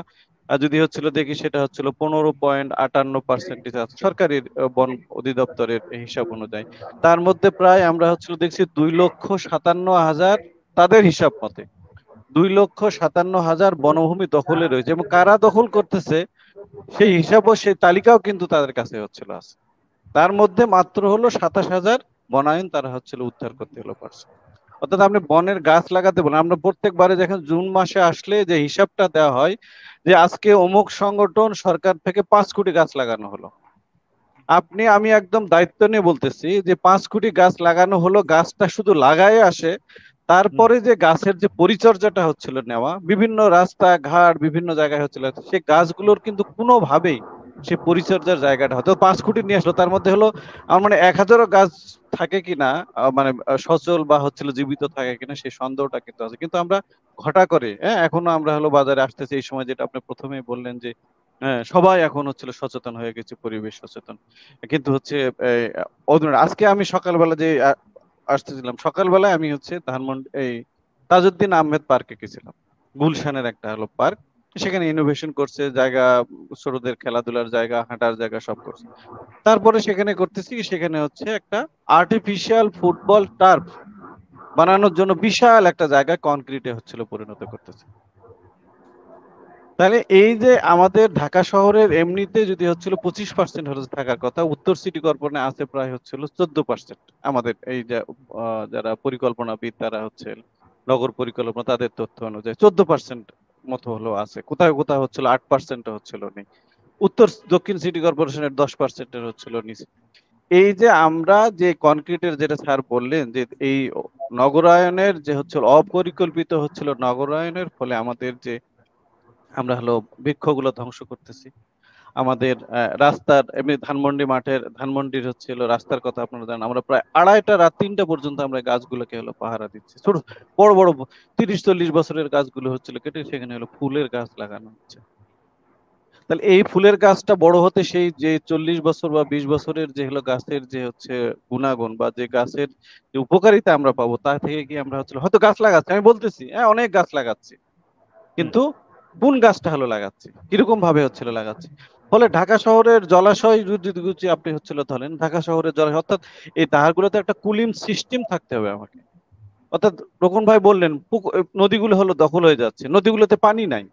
যদি হচ্ছিল দেখি সেটা হচ্ছিল 15.58% আছে সরকারি বন অধিদপ্তরের হিসাব অনুযায়ী। তার মধ্যে প্রায় আমরা হচ্ছিল দেখছি 2,57,000 তাদের হিসাব মতে 2,57,000 বনভূমি দখলে রয়েছে, এবং কারা দখল করতেছে সেই হিসাবও, সেই তালিকাও কিন্তু তাদের কাছে হচ্ছিল আছে। তার মধ্যে মাত্র হলো 27,000 বনায়ন তারা হচ্ছিল উদ্ধার করতে হলো পারছে। অর্থাৎ আপনি বনের গাছ লাগাতে বলেন, আমরা প্রত্যেকবারে যখন জুন মাসে আসলে যে হিসাবটা দেওয়া হয় যে আজকে অমুক সংগঠন সরকার থেকে 5 কোটি গাছ লাগানো হলো, আমি একদম দায়িত্ব নিয়ে বলতেছি যে 5 কোটি গাছ লাগানো হলো, গাছটা শুধু লাগায় আসে, তারপরে যে গাছের যে পরিচর্যাটা হচ্ছিল নেওয়া, বিভিন্ন রাস্তা ঘাট বিভিন্ন জায়গায় হচ্ছিল, সেই গাছগুলোর কিন্তু কোনোভাবেই সে পরিচর্যার জায়গাটা হতো 5 কোটি নিয়ে আসলো, তার মধ্যে হলো আমার মানে 1000 গাছ থাকে কিনা, মানে সচল বা হচ্ছিল জীবিত থাকে কিনা সেই সন্দেহটা কিন্তু আছে। কিন্তু আমরা ঘটা করে এখনো আমরা হলো বাজারে আসতেছি এই সময়, যেটা আপনি প্রথমেই বললেন যে সবাই এখন হচ্ছিল সচেতন হয়ে গেছে, পরিবেশ সচেতন, কিন্তু হচ্ছে আজকে আমি সকালবেলা যে আসতেছিলাম, সকালবেলায় আমি হচ্ছে ধানমন্ডি এই তাজউদ্দিন আহমেদ পার্কে গেছিলাম, গুলশানের একটা হলো পার্ক, সেখানে ইনোভেশন করছে, জায়গা ছোটদের খেলাধুলার জায়গা, হাঁটার জায়গা সব করছে। তারপরে সেখানে করতেছি, সেখানে হচ্ছে একটা আর্টিফিশিয়াল ফুটবল টার্ফ বানানোর জন্য বিশাল একটা জায়গা কনক্রিটে হচ্ছিল পরিণত করতেছে। তাহলে এই যে আমাদের ঢাকা শহরের এমনিতে যদি হচ্ছিল 25% হলে থাকার কথা, উত্তর সিটি কর্পোরেশনে আছে প্রায় হচ্ছিল 14%। আমাদের এই যে যারা পরিকল্পনাবিদ তারা হচ্ছে নগর পরিকল্পনা, তাদের তথ্য অনুযায়ী 14% মতো হলো আছে, কোথাও কোথাও হচ্ছিল 8% হচ্ছিল নেই, দক্ষিণ সিটি কর্পোরেশনের 10%-এর হচ্ছিল নিচে। এই যে আমরা যে কনক্রিটের যেটা স্যার বললেন যে এই নগরায়নের যে হচ্ছিল অপরিকল্পিত হচ্ছিল নগরায়নের ফলে আমাদের যে আমরা হলো বৃক্ষগুলো ধ্বংস করতেছি, আমাদের রাস্তার এমনি ধানমন্ডির হচ্ছিল রাস্তার কথা আপনারা জানেন, আমরা প্রায় 2:30 রাত 3টা পর্যন্ত আমরা গাছগুলোকে হলো পাহারা দিচ্ছি, ছোট বড় বড় 30-40 বছরের গাছগুলো হচ্ছিল কেটে সেখানে হলো ফুলের গাছ লাগানো হচ্ছে। তাহলে এই ফুলের গাছটা বড় হতে সেই যে 40 বছর বা 20 বছরের যে হলো গাছের যে হচ্ছে গুণাগুণ বা যে গাছের যে উপকারিতা আমরা পাবো, তা থেকে কি আমরা হচ্ছে হয়তো গাছ লাগাচ্ছি, আমি বলতেছি অনেক গাছ লাগাচ্ছি, কিন্তু কোন গাছটা হলো লাগাচ্ছি, কিরকম ভাবে হচ্ছিল লাগাচ্ছি। ফলে ঢাকা শহরের জলাশয় যদি আপনি হচ্ছিল ধরেন ঢাকা শহরের জলাশয়, অর্থাৎ এই পাহাড়গুলোতে একটা কুলিং সিস্টেম থাকতে হবে আমাকে। অর্থাৎ রোকন ভাই বললেন নদীগুলো হলো দখল হয়ে যাচ্ছে, নদীগুলোতে পানি নাই,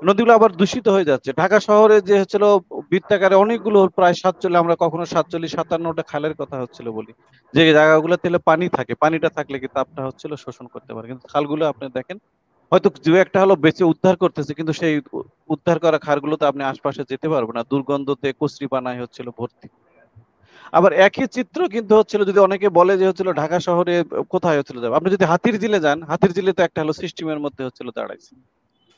নদীগুলো আবার দূষিত হয়ে যাচ্ছে। ঢাকা শহরে যে হচ্ছিল বৃত্তাকারে অনেকগুলো প্রায় 47, আমরা কখনো 47-57টা খালের কথা হচ্ছিল বলি, যে জায়গাগুলোতে পানি থাকে, পানিটা থাকলে কি তাপটা হচ্ছিল শোষণ করতে পারে, কিন্তু খালগুলো আপনি দেখেন হয়তো দু একটা হলো বেঁচে উদ্ধার করতেছে, কিন্তু সেই উদ্ধার করা খারগুলো তো আপনি আশপাশে যেতে পারবেন না, দুর্গন্ধতে কচুরিপানায় হচ্ছিল ভর্তি। আবার একই চিত্র কিন্তু হচ্ছিল, যদি অনেকে বলে যে হচ্ছিল ঢাকা শহরে কোথায় হচ্ছিল যাবে, আপনি যদি হাতিরঝিলে যান, হাতিরঝিলে তো একটা হলো সিস্টেমের মধ্যে হচ্ছিল দাঁড়াইছে,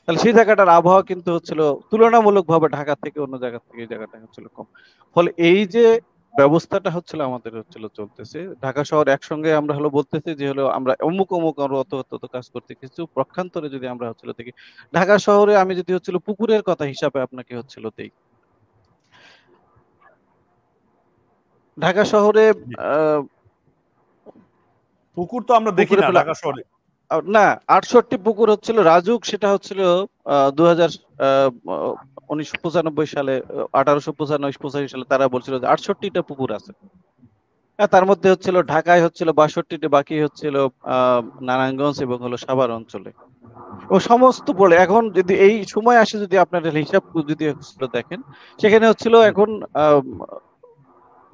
তাহলে সেই জায়গাটার আবহাওয়া কিন্তু হচ্ছিল তুলনামূলক ভাবে ঢাকা থেকে অন্য জায়গা থেকে এই জায়গাটা হচ্ছিল কম। ফলে এই যে ব্যবস্থাটা হচ্ছিল আমাদের হচ্ছিল চলতেছে, ঢাকা শহর একসঙ্গে আমরা হলো বলতেছি যে হলো আমরা অমুক অমুক আমরা অত অত অত কাজ করতে, কিছু পক্ষান্তরে যদি আমরা হচ্ছিল দেখি ঢাকা শহরে, আমি যদি হচ্ছিল পুকুরের কথা হিসাবে আপনাকে হচ্ছিল দেই, ঢাকা শহরে আহ পুকুর তো আমরা দেখি পুকুরে না প্রায় ঢাকা শহরে। না 68টি পুকুর হচ্ছিল রাজুক, সেটা হচ্ছিল 1995 সালে, 1895-85 সালে তারা বলছিল যে 68টা পুকুর আছে। তার মধ্যে হচ্ছিল ঢাকায় হচ্ছিল 62টি, বাকি হচ্ছিল নারায়ণগঞ্জ এবং হলো সাভার অঞ্চলে। ও সমস্ত বলে এখন যদি এই সময় আসে, যদি আপনার হিসাব যদি দেখেন, সেখানে হচ্ছিল এখন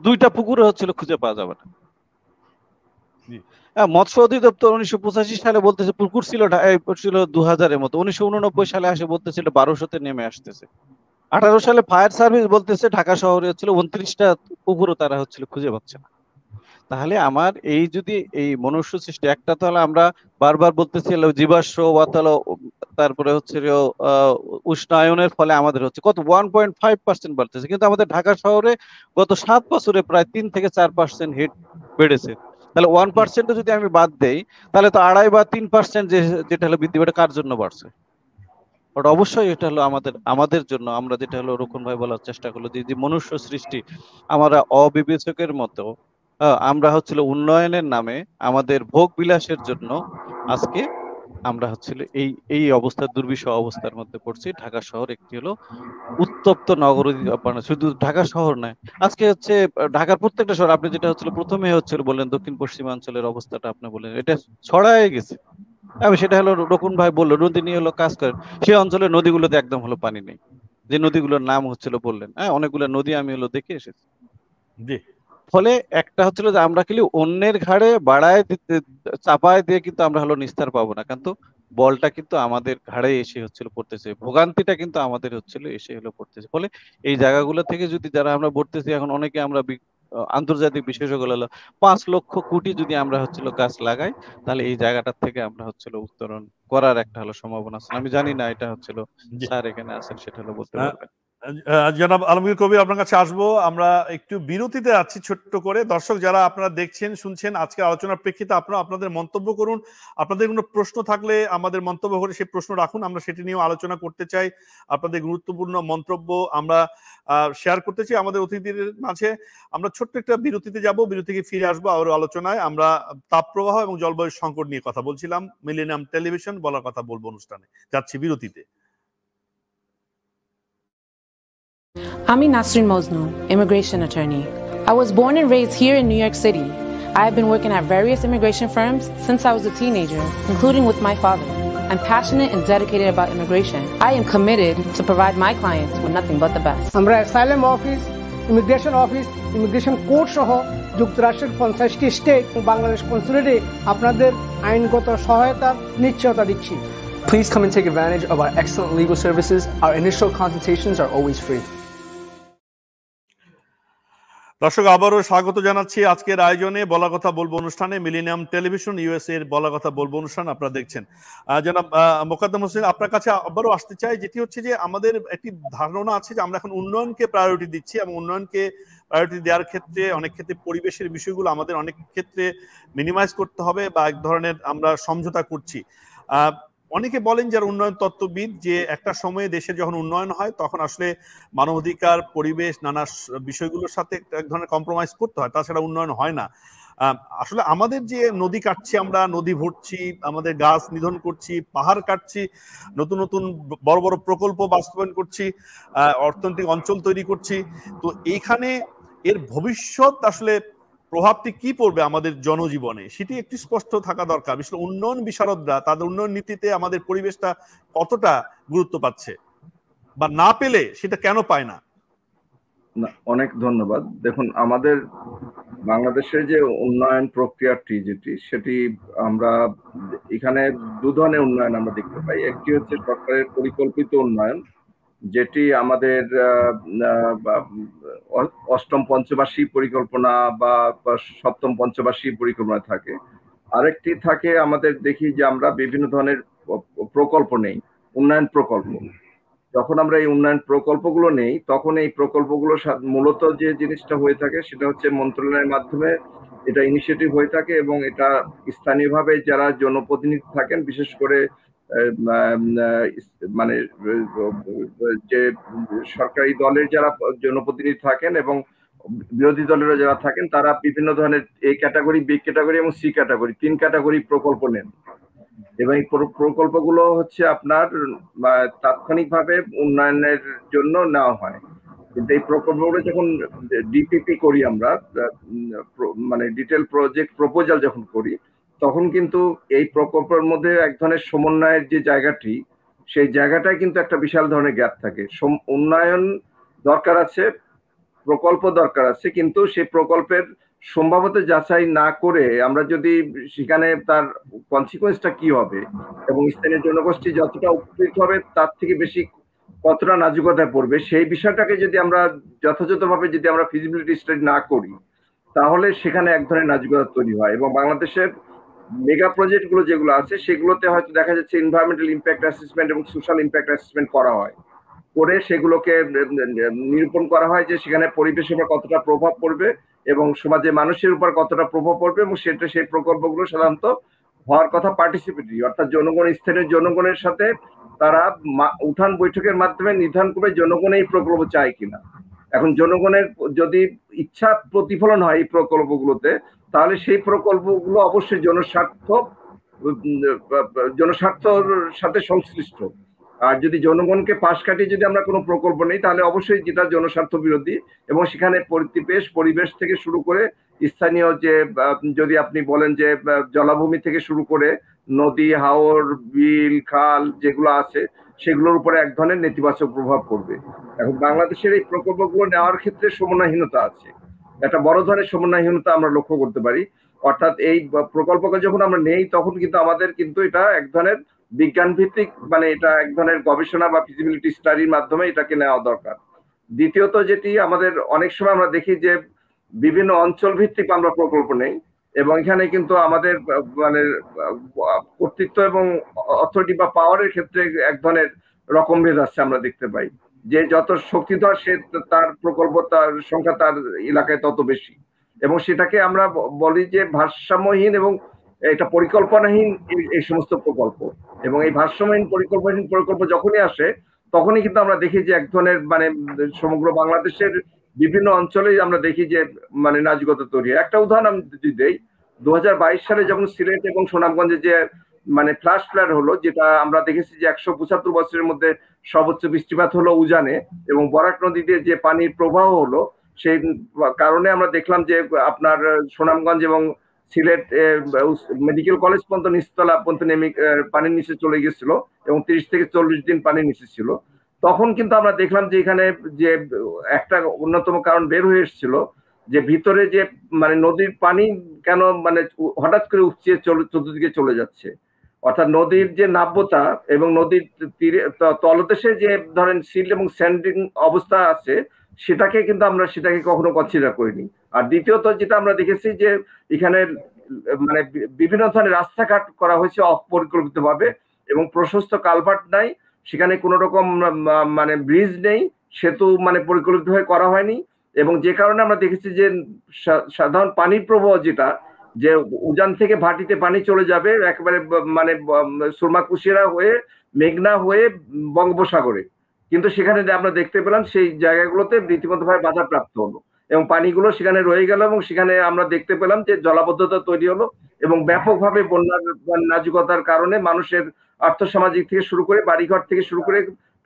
2টা পুকুর হচ্ছিল খুঁজে পাওয়া যাবে না। মৎস্য অধিদপ্তর 1985 সালে বলতেছে পুকুর ছিল 2000-এর মতো, 1989 সালে আসে বলতেছিল 1200-তে নেমে আসতেছে, 18 সালে ফায়ার সার্ভিস বলতেছে ঢাকা শহরে হচ্ছিল 29টা পুকুরও তারা হচ্ছিল খুঁজে পাচ্ছে না। তাহলে আমার এই যদি এই মনুষ্য সৃষ্টি, একটা তো হলো আমরা বারবার বলতেছি জীবাশ্ম ওয়াতাল, তারপরে হচ্ছে উষ্ণায়নের ফলে আমাদের হচ্ছে কত 1.5% বাড়তেছে, কিন্তু আমাদের ঢাকা শহরে গত 7 বছরে প্রায় 3 থেকে 4% হিট বেড়েছে। তাহলে 1% যদি আমি বাদ দেই, তাহলে তো 2.5 বা 3% যেটা হলো বৃদ্ধি, এটা কার জন্য বাড়ছে? ওটা অবশ্যই এটা হলো আমাদের জন্য। আমরা যেটা হলো রোকন ভাই বলার চেষ্টা করলো যে মনুষ্য সৃষ্টি, আমরা অবিবেচকের মতো আমরা হচ্ছিল উন্নয়নের নামে আমাদের ভোগ বিলাসের জন্য আজকে আমরা হচ্ছিল এই এই অবস্থার দুর্বিষহ অবস্থার মধ্যে পড়ছি। ঢাকা শহর একটি হলো উত্তপ্ত নগরী, শুধু ঢাকা শহর নয়, আজকে হচ্ছে ঢাকার প্রত্যেকটা শহর, আপনি যেটা হচ্ছিল প্রথমে হচ্ছিল বললেন দক্ষিণ পশ্চিমাঞ্চলের অবস্থাটা আপনি বললেন, এটা ছড়ায় গেছে। আমি সেটা হলো রকুন ভাই বললো নদী নিয়ে হলো কাজ করেন, সেই অঞ্চলের নদীগুলোতে একদম হলো পানি নেই, যে নদীগুলোর নাম হচ্ছিল বললেন, হ্যাঁ অনেকগুলো নদী আমি হলো দেখে এসেছি। ফলে একটা হচ্ছিল যে আমরা খালি অন্যের ঘাড়ে বাড়ায় দিতে, চাপায় দিয়ে কিন্তু আমরা হলো নিস্তার পাবো না, কিন্তু বলটা কিন্তু আমাদের ঘাড়ে এসে হচ্ছিল পড়তেছে, ভোগান্তিটা কিন্তু আমাদের হচ্ছিল এসে হলো পড়তেছে। ফলে এই জায়গাগুলো থেকে যদি যারা আমরা পড়তেছি, এখন অনেকে আমরা আন্তর্জাতিক বিশেষজ্ঞ হলো 5 লক্ষ কোটি যদি আমরা হচ্ছিল গাছ লাগাই, তাহলে এই জায়গাটার থেকে আমরা হচ্ছিল উত্তরণ করার একটা হলো সম্ভাবনা আছে। আমি জানি না এটা হচ্ছিল স্যার এখানে আছেন সেটা হলো বলতে পারবেন। জনাব আলমগীর কবির আপনার কাছে আসবো। আমরা একটু বিরতিতে যাচ্ছি ছোট্ট করে। দর্শক যারা আপনারা দেখছেন শুনছেন আজকে আলোচনার প্রেক্ষিতে আপনারা আপনাদের মন্তব্য করুন, আপনাদের কোনো প্রশ্ন থাকলে আমাদের মন্তব্য করে সেই প্রশ্ন রাখুন, আমরা সেটি নিয়েও আলোচনা করতে চাই। আপনাদের গুরুত্বপূর্ণ মন্তব্য আমরা শেয়ার করতে চাই আমাদের অতিথিদের মাঝে। আমরা ছোট্ট একটা বিরতিতে যাব, বিরতি থেকে ফিরে আসবো আরো আলোচনায়। আমরা তাপপ্রবাহ এবং জলবায়ু সংকট নিয়ে কথা বলছিলাম মিলেনিয়াম টেলিভিশন বলার কথা বলবো অনুষ্ঠানে। যাচ্ছি বিরতিতে। I'm Nasrin Mosnoon, immigration attorney. I was born and raised here in New York City. I have been working at various immigration firms since I was a teenager, including with my father. I'm passionate and dedicated about immigration. I am committed to provide my clients with nothing but the best. আমরা asylum office, immigration court সহ যুক্তরাষ্ট্রের 50টি state ও বাংলাদেশ কনসুলেটে আপনাদের আইনগত সহায়তার নিশ্চয়তা দিচ্ছি। Please come and take advantage of our excellent legal services. Our initial consultations are always free. দর্শক আবারও স্বাগত জানাচ্ছি আজকের আয়োজনে বলা কথা বলবো অনুষ্ঠানে, মিলেনিয়াম টেলিভিশন ইউএসএ এর বলা কথা বলবো অনুষ্ঠান আপনারা দেখছেন। জনাব মোকাদ্দেম হোসেন আপনার কাছে আবারও আসতে চাই, যেটি হচ্ছে যে আমাদের একটি ধারণা আছে যে আমরা এখন উন্নয়নকে প্রায়োরিটি দিচ্ছি এবং উন্নয়নকে প্রায়োরিটি দেওয়ার ক্ষেত্রে অনেক ক্ষেত্রে পরিবেশের বিষয়গুলো আমাদের অনেক ক্ষেত্রে মিনিমাইজ করতে হবে বা এক ধরনের আমরা সমঝোতা করছি। অনেকে বলেন যারা উন্নয়ন তত্ত্ববিদ যে একটা সময়ে দেশের যখন উন্নয়ন হয় তখন আসলে মানবাধিকার, পরিবেশ, নানা বিষয়গুলোর সাথে এক ধরনের কম্প্রোমাইজ করতে হয়, তাছাড়া উন্নয়ন হয় না। আসলে আমাদের যে নদী কাটছি, আমরা নদী ভরছি, আমাদের গাছ নিধন করছি, পাহাড় কাটছি, নতুন নতুন বড় বড় প্রকল্প বাস্তবায়ন করছি, অর্থনৈতিক অঞ্চল তৈরি করছি, তো এইখানে এর ভবিষ্যৎ আসলে প্রভাবটি কি পড়বে আমাদের জনজীবনে সেটি একটু স্পষ্ট থাকা দরকার। বিশেষ করে উন্নয়ন বিশারদরা তাদের উন্নয়ন নীতিতে আমাদের পরিবেশটা কতটা গুরুত্ব পাচ্ছে বা না পেলে সেটা কেন পায় না। অনেক ধন্যবাদ। দেখুন, আমাদের বাংলাদেশের যে উন্নয়ন প্রক্রিয়াটি সেটি আমরা এখানে দু ধরনের উন্নয়ন আমরা দেখতে পাই। একটি হচ্ছে সরকারের পরিকল্পিত উন্নয়ন, যেটি আমাদের অষ্টম পঞ্চবার্ষিক পরিকল্পনা বা সপ্তম পঞ্চবার্ষিক পরিকল্পনা থাকে। আরেকটি থাকে আমাদের দেখি যে আমরা বিভিন্ন ধরনের প্রকল্প নেই, উন্নয়ন প্রকল্প। যখন আমরা এই উন্নয়ন প্রকল্পগুলো নেই, তখন এই প্রকল্পগুলো মূলত যে জিনিসটা হয়ে থাকে সেটা হচ্ছে মন্ত্রণালয়ের মাধ্যমে এটা ইনিশিয়েটিভ হয়ে থাকে, এবং এটা স্থানীয়ভাবে যারা জনপ্রতিনিধি থাকেন, বিশেষ করে মানে যে সরকারি দলের যারা জনপ্রতিনিধি থাকেন এবং বিরোধী দলেরা যারা থাকেন, তারা বিভিন্ন ধরনের এ ক্যাটাগরি, বি ক্যাটাগরি এবং সি ক্যাটাগরি, 3 ক্যাটাগরি প্রকল্প নেন। এবং এই প্রকল্পগুলো হচ্ছে আপনার তাৎক্ষণিকভাবে উন্নয়নের জন্য নেওয়া হয়। কিন্তু এই প্রকল্পগুলো যখন ডিপিপি করি আমরা, মানে ডিটেল প্রজেক্ট প্রপোজাল যখন করি, তখন কিন্তু এই প্রকল্পের মধ্যে এক ধরনের সমন্বয়ের যে জায়গাটি, সেই জায়গাটায় কিন্তু একটা বিশাল ধরনের গ্যাপ থাকে। উন্নয়ন দরকার আছে, প্রকল্প দরকার আছে, কিন্তু সেই প্রকল্পের সম্ভাব্যত যাচাই না করে আমরা যদি সেখানে তার কনসিকুয়েন্সটা কি হবে এবং স্থানীয় জনগোষ্ঠী যতটা উপকৃত হবে তার থেকে বেশি কতটা নাজুকতায় পড়বে, সেই বিষয়টাকে যদি আমরা যথাযথভাবে যদি আমরা ফিজিবিলিটি স্টাডি না করি, তাহলে সেখানে এক ধরনের নাজুকতা তৈরি হয়। এবং বাংলাদেশের মেগা প্রজেক্ট গুলো যেগুলো আছে, সেগুলোতে হয়তো দেখা যাচ্ছে এনভায়রনমেন্টাল ইম্প্যাক্ট অ্যাসেসমেন্ট এবং সোশ্যাল ইম্প্যাক্ট অ্যাসেসমেন্ট করা হয়, করে সেগুলোকে নিরূপণ করা হয় যে সেখানে পরিবেশের উপর কতটা প্রভাব পড়বে এবং সমাজে মানুষের উপর কতটা প্রভাব পড়বে, এবং সেই প্রকল্পগুলো সাধারণত হওয়ার কথা পার্টিসিপেটরি, অর্থাৎ জনগণ, স্থানীয় জনগণের সাথে তারা উঠান বৈঠকের মাধ্যমে নির্ধারণ করবে জনগণ এই প্রকল্প চায় কিনা। এখন জনগণের যদি ইচ্ছা প্রতিফলন হয় এই প্রকল্পগুলোতে, তাহলে সেই প্রকল্পগুলো অবশ্যই জনস্বার্থর সাথে সংশ্লিষ্ট। আর যদি জনগণকে পাশ কাটিয়ে যদি আমরা কোনো প্রকল্প নেই, তাহলে অবশ্যই যেটা জনস্বার্থ বিরোধী, এবং সেখানে পরিবেশ থেকে শুরু করে স্থানীয় যে, যদি আপনি বলেন যে জলাভূমি থেকে শুরু করে নদী, হাওর, বিল, খাল যেগুলো আছে, সেগুলোর উপরে এক ধরনের নেতিবাচক প্রভাব পড়বে। এখন বাংলাদেশের এই প্রকল্পগুলো নেওয়ার ক্ষেত্রে সমন্বয়হীনতা আছে, একটা বড় ধরনের সমন্বয়হীনতা আমরা লক্ষ্য করতে পারি। অর্থাৎ এই প্রকল্পকে যখন আমরা নেই, তখন কিন্তু আমাদের কিন্তু এটা এক ধরনের বিজ্ঞান ভিত্তিক, মানে এটা এক ধরনের গবেষণা বা ফিজিবিলিটি স্টাডির মাধ্যমে এটাকে নেওয়া দরকার। দ্বিতীয়ত যেটি আমাদের অনেক সময় আমরা দেখি যে বিভিন্ন অঞ্চল ভিত্তিক আমরা প্রকল্প নেই, এবং এখানে কিন্তু আমাদের মানে কর্তৃত্ব এবং অথরিটি বা পাওয়ারের ক্ষেত্রে এক ধরনের রকমভেদ আছে আমরা দেখতে পাই, যে যত শক্তিধর সে তার প্রকল্প, তার সংখ্যা তার এলাকায় তত বেশি, এবং সেটাকে আমরা বলি যে ভারসাম্যহীন এবং এটা পরিকল্পনাহীন এই সমস্ত প্রকল্প। এবং এই ভারসাম্যহীন পরিকল্পনাহীন প্রকল্প যখনই আসে, তখনই কিন্তু আমরা দেখি যে এক ধরনের মানে সমগ্র বাংলাদেশের বিভিন্ন অঞ্চলেই আমরা দেখি যে মানে নাজুকতা তৈরি। একটা উদাহরণ আমি যদি দেই, 2022 সালে যখন সিলেট এবং সুনামগঞ্জে যে মানে ফ্ল্যাশ ফ্লাড হলো, যেটা আমরা দেখেছি যে 175 বছরের মধ্যে সর্বোচ্চ বৃষ্টিপাত হলো উজানে, এবং বরাক নদীতে যে পানির প্রবাহ হলো, সেই কারণে আমরা দেখলাম যে আপনার সুনামগঞ্জ এবং সিলেট মেডিকেল কলেজ পর্যন্ত নিচতলা পর্যন্ত নেমে পানির নিচে চলে গেছিল, এবং 30 থেকে 40 দিন পানির নিচে ছিল। তখন কিন্তু আমরা দেখলাম যে এখানে যে একটা অন্যতম কারণ বের হয়ে এসেছিল, যে ভিতরে যে মানে নদীর পানি কেন মানে হঠাৎ করে উপচে চতুর্দিকে চলে যাচ্ছে, অর্থাৎ নদীর যে নাব্যতা এবং নদীর তীরে তলদেশে যে ধরেন সিল্ট এবং স্যান্ডিং অবস্থা আছে, সেটাকে কিন্তু আমরা কখনো কনসিডার করিনি। আর দ্বিতীয়ত যেটা আমরা দেখেছি যে এখানে মানে বিভিন্ন ধরনের রাস্তাঘাট করা হয়েছে অপরিকল্পিতভাবে, এবং প্রশস্ত কালভার্ট নাই, সেখানে কোনো রকম মানে ব্রিজ নেই, সেতু মানে পরিকল্পিতভাবে করা হয়নি, এবং যে কারণে আমরা দেখেছি যে সাধারণ পানির প্রবাহ যেটা, যে উজান থেকে ভাটিতে পানি চলে যাবে একেবারে মানে সুরমা কুশিয়ারা হয়ে মেঘনা হয়ে বঙ্গোপসাগরে, কিন্তু সেখানে আমরা দেখতে পেলাম সেই জায়গাগুলোতে রীতিমতভাবে বাধাপ্রাপ্ত হলো, এবং পানিগুলো সেখানে রয়ে গেল, এবং সেখানে আমরা দেখতে পেলাম যে জলাবদ্ধতা তৈরি হলো, এবং ব্যাপকভাবে বন্যার নাজুকতার কারণে মানুষের আর্থসামাজিক থেকে শুরু করে বাড়িঘর থেকে শুরু করে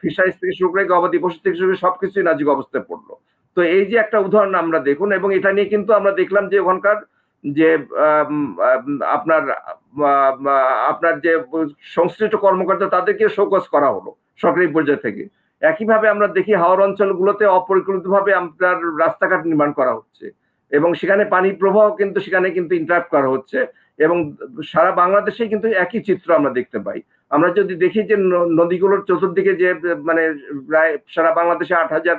ফিশারিজ থেকে শুরু করে গবাদি পশু থেকে শুরু করে সবকিছুই নাজুক অবস্থায় পড়লো। তো এই যে একটা উদাহরণ আমরা দেখুন, এবং এটা নিয়ে কিন্তু আমরা দেখলাম যে ওখানকার যে আপনার যে সংশ্লিষ্ট কর্মকর্তা, তাদেরকে শোকজ করা হলো সরকারি পর্যায় থেকে, একইভাবে আমরা দেখি হাওর অঞ্চলগুলোতে অপরিকল্পিতভাবে আপনার রাস্তাঘাট নির্মাণ করা হচ্ছে এবং সেখানে পানির প্রবাহ কিন্তু সেখানে কিন্তু ইন্টারাপ্ট করা হচ্ছে এবং সারা বাংলাদেশে কিন্তু একই চিত্র আমরা দেখতে পাই। আমরা যদি দেখি যে নদীগুলোর চতুর্দিকে যে মানে প্রায় সারা বাংলাদেশে 8,000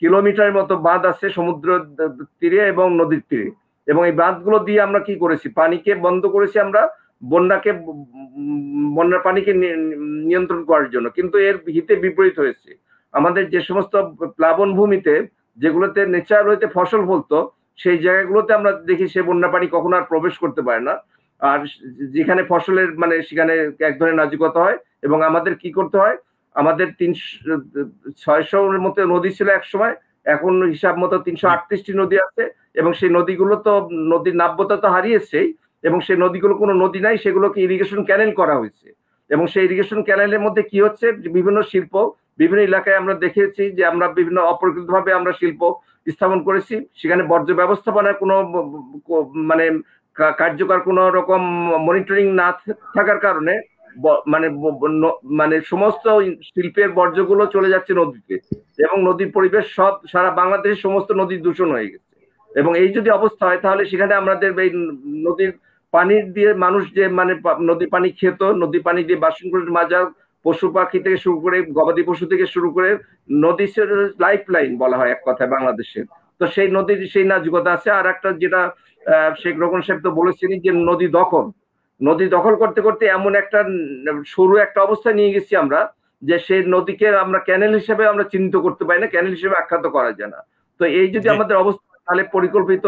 কিলোমিটারের মতো বাঁধ আছে সমুদ্র তীরে এবং নদীর তীরে, এবং এই বাঁধগুলো দিয়ে আমরা কি করেছি, পানিকে বন্ধ করেছি আমরা বন্যার পানিকে নিয়ন্ত্রণ করার জন্য, কিন্তু এর হিতে বিপরীত হয়েছে। আমাদের যে সমস্ত প্লাবন ভূমিতে যেগুলোতে নেচার হইতে ফসল ফলতো সেই জায়গাগুলোতে আমরা দেখি সে বন্যা পানি কখনো আর প্রবেশ করতে পারে না, আর যেখানে ফসলের মানে সেখানে এক ধরনের নাজুকতা হয় এবং আমাদের কি করতে হয়, আমাদের 600-এর মতো নদী ছিল এক সময়, এখন হিসাব মতো 338টি নদী আছে এবং সেই নদীগুলো তো নদীর নাব্যতা তো হারিয়েছেই এবং সেই নদীগুলো কোনো নদী নাই, সেগুলোকে ইরিগেশন ক্যানেল করা হয়েছে এবং সেই ইরিগেশন ক্যানেলের মধ্যে কি হচ্ছে, বিভিন্ন শিল্প বিভিন্ন এলাকায় আমরা দেখেছি যে আমরা বিভিন্ন অপরিকল্পিতভাবে আমরা শিল্প স্থাপন করেছি, সেখানে বর্জ্য ব্যবস্থাপনার কোনো মানে কার্যকর কোনো রকম মনিটরিং না থাকার কারণে মানে সমস্ত শিল্পের বর্জ্যগুলো চলে যাচ্ছে নদীতে এবং নদীর পরিবেশ সব সারা বাংলাদেশের সমস্ত নদী দূষণ হয়ে গেছে। এবং এই যদি অবস্থা হয় তাহলে সেখানে আমাদের এই নদীর পানি দিয়ে মানুষ যে মানে নদীর পানি খেত, নদীর পানি দিয়ে বাসন করে মাজা, পশু পাখি থেকে শুরু করে গবাদি পশু থেকে শুরু করে নদী লাইফ লাইন বলা হয় এক কথায় বাংলাদেশের, তো সেই নদীর সেই নাজুকতা আছে। আর একটা যেটা শেখ রোকন সাহেব তো বলেছেন যে নদী দখল করতে করতে এমন একটা সরু একটা অবস্থা নিয়ে গেছি আমরা যে সেই নদীকে আমরা ক্যানেল হিসেবে আমরা চিহ্নিত করতে পারি না, ক্যানেল হিসেবে আখ্যাত করা যায় না। তো এই যদি আমাদের অবস্থা, তাহলে পরিকল্পিত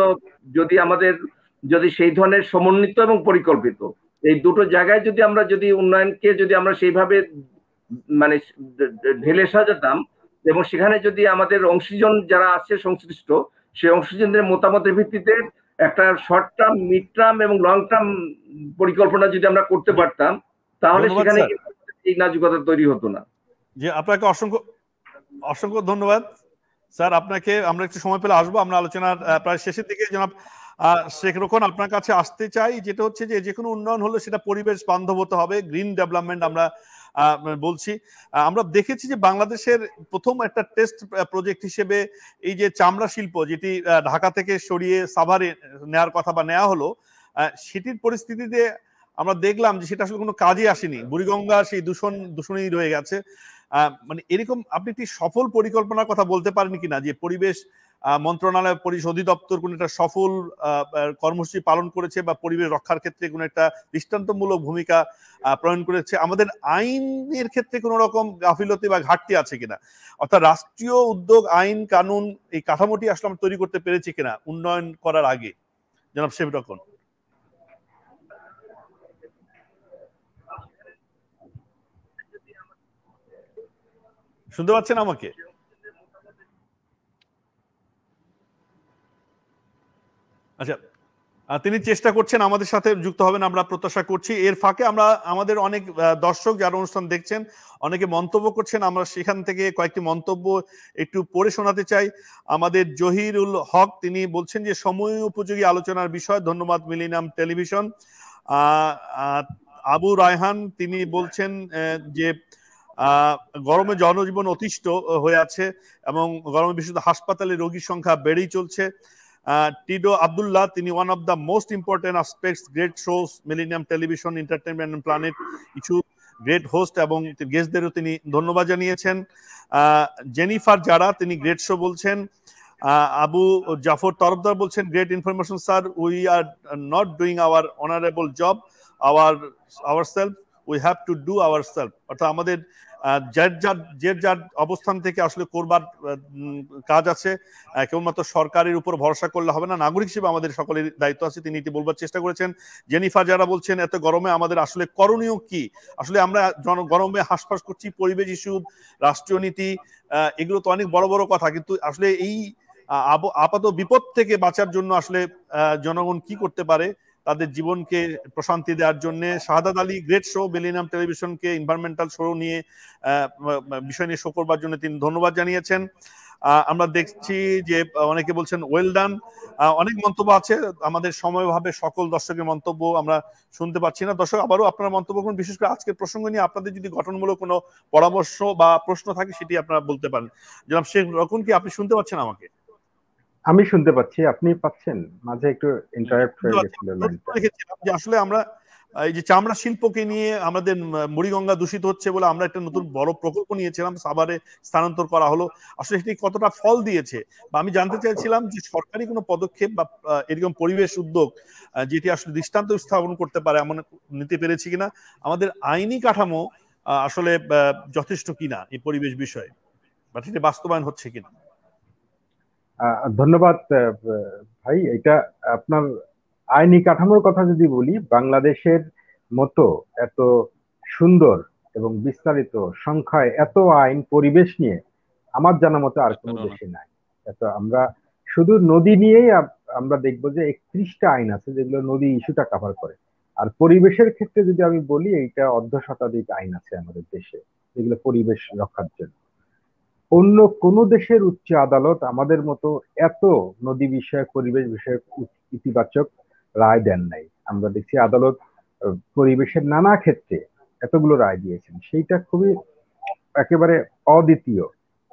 যদি সেই ধরনের সমন্বিত এবং পরিকল্পিত এই দুটো জায়গায় যদি আমরা উন্নয়নকে যদি আমরা সেইভাবে মানে ঢেলে সাজাতাম এবং সেখানে যদি আমাদের অংশীজন যারা আছে সংশ্লিষ্ট সেই অংশীজনদের মতামতের ভিত্তিতে একটা শর্ট টার্ম, মিড টার্ম এবং লং টার্ম পরিকল্পনা যদি আমরা করতে পারতাম তাহলে সেখানে এই নাজুকতা তৈরি হতো না। জি, আপনাকে অসংখ্য ধন্যবাদ স্যার। আপনাকে আমরা একটু সময় পেলে আসবো, আমরা আলোচনার প্রায় শেষের দিকে। জনাব শেখ রোকন, আপনার কাছে আসতে চাই, যেটা হচ্ছে যে কোনো উন্নয়ন হলে সেটা পরিবেশ বান্ধব হতে হবে, গ্রিন ডেভেলপমেন্ট আমরা বলছি। আমরা দেখেছি যে বাংলাদেশের প্রথম একটা টেস্ট প্রজেক্ট হিসেবে এই যে চামড়া শিল্প যেটি ঢাকা থেকে সরিয়ে সাভারে নেওয়ার কথা বা নেওয়া হলো, সেটির পরিস্থিতিতে আমরা দেখলাম যে সেটা আসলে কোনো কাজে আসেনি, বুড়িগঙ্গা সেই দূষণেই রয়ে গেছে। মানে এরকম আপনি একটি সফল পরিকল্পনার কথা বলতে পারেন কিনা, যে পরিবেশ মন্ত্রণালয় পরিবেশ অধিদপ্তর কোন একটা সফল কর্মসূচি পালন করেছে বা পরিবেশ রক্ষার ক্ষেত্রে কোন একটা দৃষ্টান্তমূলক ভূমিকা প্রয়োগ করেছে, আমাদের আইনের ক্ষেত্রে কোন রকম গাফিলতি বা ঘাটতি আছে কিনা, অর্থাৎ রাষ্ট্রীয় উদ্যোগ, আইন কানুন এই কাঠামোটি আসলে আমরা তৈরি করতে পেরেছি কিনা উন্নয়ন করার আগে। জনাব শেখ রোকন, শুনতে পাচ্ছেন আমাকে? আচ্ছা, তিনি চেষ্টা করছেন আমাদের সাথে যুক্ত হবেন, আমরা প্রত্যাশা করছি। এর ফাঁকে আমরা আমাদের অনেক দর্শক যারা অনুষ্ঠান দেখছেন অনেকে মন্তব্য করছেন, আমরা সেখান থেকে কয়েকটি মন্তব্য একটু পড়ে শোনাতে চাই। আমাদের জহিরুল হক তিনি বলছেন যে সময় উপযোগী আলোচনার বিষয়, ধন্যবাদ মিলেনিয়াম টেলিভিশন। আবু রায়হান তিনি বলছেন যে গরমে জনজীবন অতিষ্ঠ হয়ে আছে এবং গরমে বিশেষত হাসপাতালে রোগীর সংখ্যা বেড়েই চলছে। টিডো আব্দুল্লাহ তিনি one of the most important aspects great shows millennium television entertainment and planet issue great host এবং গেস্টদেরও তিনি ধন্যবাদ জানিয়েছেন। জেনিফার যারা তিনি গ্রেট শো বলছেন। আবু জাফর তরফদার বলছেন great information sir, we are not doing hour honourable job ourself, we have to do ourself, অর্থাৎ আমাদের যার অবস্থান থেকে আসলে করবার কাজ আছে, কেবলমাত্র সরকারের উপর ভরসা করলে হবে না, নাগরিক হিসেবে আমাদের সকলের দায়িত্ব আছে, তিনি এটি বলবার চেষ্টা করেছেন। জেনিফার যারা বলছেন এত গরমে আমাদের আসলে করণীয় কি, আসলে আমরা গরমে হাঁসফাঁস করছি, পরিবেশ ইস্যু, রাষ্ট্রীয় নীতি, এগুলো তো অনেক বড় বড় কথা, কিন্তু আসলে এই আপাত বিপদ থেকে বাঁচার জন্য আসলে জনগণ কি করতে পারে তাদের জীবনকে প্রশান্তি দেওয়ার জন্য। Shahadat Ali great show millennium টেলিভিশনকে এনভায়রনমেন্টাল শো নিয়ে বিষয় নিয়ে শো করবার জন্য তিনি ধন্যবাদ জানিয়েছেন। আমরা দেখছি যে অনেকে বলছেন ওয়েল ডান, অনেক মন্তব্য আছে। আমাদের সময়ভাবে সকল দর্শকের মন্তব্য আমরা শুনতে পাচ্ছি না। দর্শক আবারও আপনারা মন্তব্য করুন, বিশেষ করে আজকের প্রসঙ্গ নিয়ে আপনাদের যদি গঠনমূলক কোনো পরামর্শ বা প্রশ্ন থাকে সেটি আপনারা বলতে পারেন। জনাব শেখ রকুন, কি আপনি শুনতে পাচ্ছেন আমাকে? আমি শুনতে পাচ্ছি, আপনি পাচ্ছেন? মাঝে একটু ইন্টারাপ্ট হয়ে গেছিল লাইনটা। যে আসলে আমরা এই যে চামড়া শিল্পকে নিয়ে আমাদের মুড়িগঙ্গা দূষিত হচ্ছে বলে আমরা একটা নতুন বড় প্রকল্প নিয়েছিলাম, সাভারে স্থানান্তর করা হলো। আসলে সেটি কতটা ফল দিয়েছে, বা আমি জানতে চাইছিলাম যে সরকারি কোনো পদক্ষেপ বা এরকম পরিবেশ উদ্যোগ যেটি আসলে দৃষ্টান্ত স্থাপন করতে পারে এমন নিতে পেরেছি কিনা, আমাদের আইনি কাঠামো আসলে যথেষ্ট কিনা এই পরিবেশ বিষয়ে, বা সেটি বাস্তবায়ন হচ্ছে কিনা। ধন্যবাদ ভাই। এটা আপনার আইনি কাঠামোর কথা যদি বলি, বাংলাদেশের মতো এত সুন্দর এবং বিস্তারিত সংখ্যায় এত আইন পরিবেশ নিয়ে আমার জানা মতো আর কোনো দেশে নাই। এত আমরা শুধু নদী নিয়েই আমরা দেখবো যে 31টা আইন আছে যেগুলো নদী ইস্যুটা কভার করে। আর পরিবেশের ক্ষেত্রে যদি আমি বলি, এইটা অর্ধ শতাধিক আইন আছে আমাদের দেশে যেগুলো পরিবেশ রক্ষার জন্য। অন্য কোন দেশের উচ্চ আদালত আমাদের মতো এত নদী বিষয়ক পরিবেশ বিষয়ক ইতিবাচক রায় দেন নাই। আমরা দেখছি আদালত পরিবেশের নানা ক্ষেত্রে এতগুলো রায় দিয়েছেন, সেইটা খুবই একেবারে অদ্বিতীয়।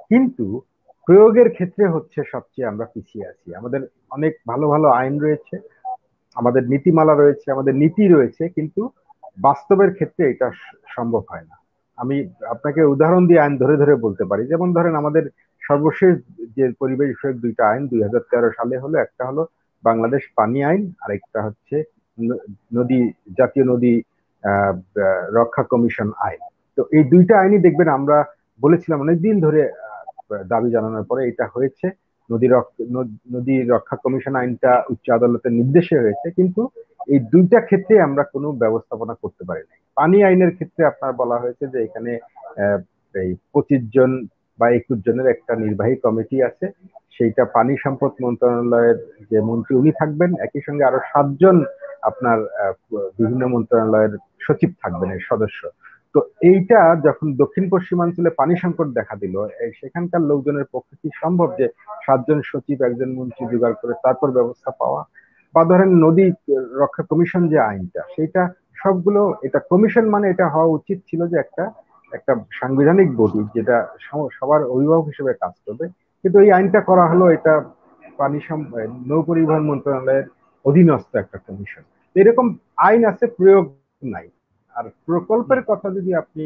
কিন্তু প্রয়োগের ক্ষেত্রে হচ্ছে সবচেয়ে আমরা পিছিয়ে আছি। আমাদের অনেক ভালো ভালো আইন রয়েছে, আমাদের নীতিমালা রয়েছে, আমাদের নীতি রয়েছে, কিন্তু বাস্তবের ক্ষেত্রে এটা সম্ভব হয় না। আমি আপনাকে উদাহরণ দিয়ে আইন ধরে ধরে বলতে পারি। যেমন ধরেন, আমাদের সর্বশেষ যে পরিবেশ বিষয়ক দুইটা আইন 2013 সালে হলো, একটা হলো বাংলাদেশ পানি আইন, আর একটা হচ্ছে নদী জাতীয় নদী রক্ষা কমিশন আইন। তো এই দুইটা আইনই দেখবেন আমরা বলেছিলাম অনেকদিন ধরে দাবি জানানোর পরে এটা হয়েছে। নদী রক্ষা কমিশন আইনটা উচ্চ আদালতের নির্দেশে হয়েছে, কিন্তু এই দুইটা ক্ষেত্রে আমরা কোনো ব্যবস্থাপনা করতে পারি নাই। পানি আইনের ক্ষেত্রে আপনার বলা হয়েছে যে এখানে এই 25 জন বা 21 জনের একটা নির্বাহী কমিটি আছে, সেইটা পানি সম্পদ মন্ত্রণালয়ের যে মন্ত্রী উনি থাকবেন, একই সঙ্গে আরো 7 জন আপনার বিভিন্ন মন্ত্রণালয়ের সচিব থাকবেন এর সদস্য। তো এইটা যখন দক্ষিণ পশ্চিমাঞ্চলে পানি সংকট দেখা দিল, সেখানকার লোকজনের পক্ষে কি সম্ভব যে 7 জন সচিব, একজন মন্ত্রী জোগাড় করে তারপর ব্যবস্থা পাওয়া? বা ধরেন নদী রক্ষা কমিশন যে আইনটা, সেইটা সবগুলো, এটা কমিশন মানে এটা হওয়া উচিত ছিল যে একটা সাংবিধানিক বডি যেটা সবার অভিভাবক হিসেবে কাজ করবে, কিন্তু এই আইনটা করা হলো এটা নৌ পরিবহন মন্ত্রণালয়ের অধীনস্থ একটা কমিশন। এরকম আইন আছে, প্রয়োগ নাই। আর প্রকল্পের কথা যদি আপনি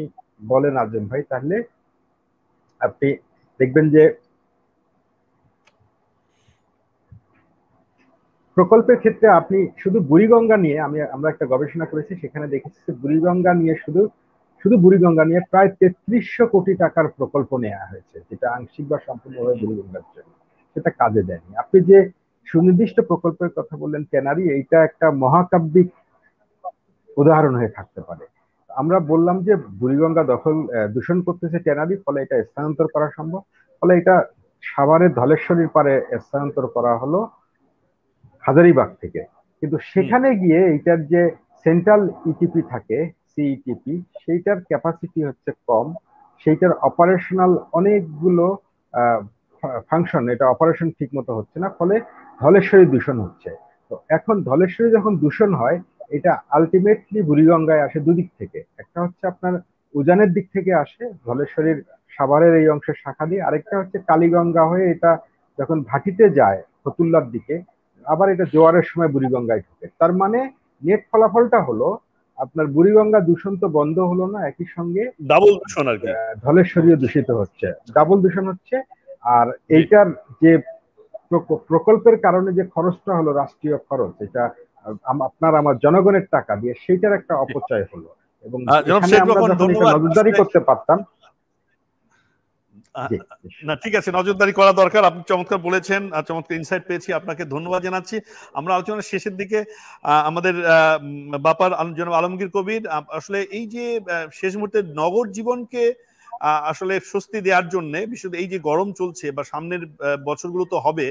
বলেন আজম ভাই, তাহলে আপনি দেখবেন যে প্রকল্পের ক্ষেত্রে আপনি শুধু বুড়িগঙ্গা নিয়ে আমরা একটা গবেষণা করেছি, সেখানে দেখেছি যে বুড়িগঙ্গা নিয়ে শুধু বুড়িগঙ্গা নিয়ে প্রায় 3300 কোটি টাকার প্রকল্প নেওয়া হয়েছে, যেটা আংশিক বা সম্পূর্ণভাবে বুড়িগঙ্গার জন্য, সেটা কাজে দেয়নি। আপনি যে সুনির্দিষ্ট প্রকল্পের কথা বললেন ট্যানারি, এইটা একটা মহাকাব্যিক উদাহরণ হয়ে থাকতে পারে। আমরা বললাম যে বুড়িগঙ্গা দূষণ করতেছে ট্যানারি, ফলে এটা স্থানান্তর করা সম্ভব, ফলে এটা সাভারের ধলেশ্বরীর পারে স্থানান্তর করা হলো হাজারীবাগ থেকে। কিন্তু সেখানে গিয়ে এইটার যে সেন্ট্রাল ইটিপি থাকে, সিইটিপি, সেইটার ক্যাপাসিটি হচ্ছে কম, সেইটার অপারেশনাল অনেকগুলো ফাংশন, এটা অপারেশন ঠিক মতো হচ্ছে না, ফলে ধলেশ্বরী দূষণ হচ্ছে। তো এখন ধলেশ্বরী যখন দূষণ হয়, এটা আলটিমেটলি বুড়িগঙ্গায় আসে দুদিক থেকে। একটা হচ্ছে আপনার উজানের দিক থেকে আসে ধলেশ্বরীর সাভারের এই অংশের শাখা দিয়ে, আরেকটা হচ্ছে কালীগঙ্গা হয়ে এটা যখন ভাটিতে যায় ফতুল্লার দিকে, আবার এটা জোয়ারের সময় বুড়িগঙ্গায় ঢুকে। তার মানে নেট ফলাফলটা হলো আপনার বুড়িগঙ্গা দূষণ তো বন্ধ হলো না, একই সঙ্গে ডাবল দূষণ আর কি, ধলেশ্বরীও দূষিত হচ্ছে, ডাবল দূষণ হচ্ছে। আর এইটার যে প্রকল্পের কারণে যে খরচটা হলো রাষ্ট্রীয় খরচ, এটা আপনার আমার জনগণের টাকা দিয়ে, সেইটার একটা অপচয় হলো। এবং এখানে আমরা যখন এটা নজরদারি করতে পারতাম। না ঠিক আছে, নজরদারি করা দরকার। আপনি চমৎকার বলেছেন, চমৎকার ইনসাইট পেয়েছি, আপনাকে ধন্যবাদ জানাচ্ছি। আমরা আলোচনার শেষের দিকে আমাদের বাপার জনাব আলমগীর কবির, আসলে এই যে শেষ মুহূর্তে নগর জীবনকে আসলে স্বস্তি দেওয়ার জন্য, বিশেষ এই যে গরম চলছে বা সামনের বছরগুলো তো হবে,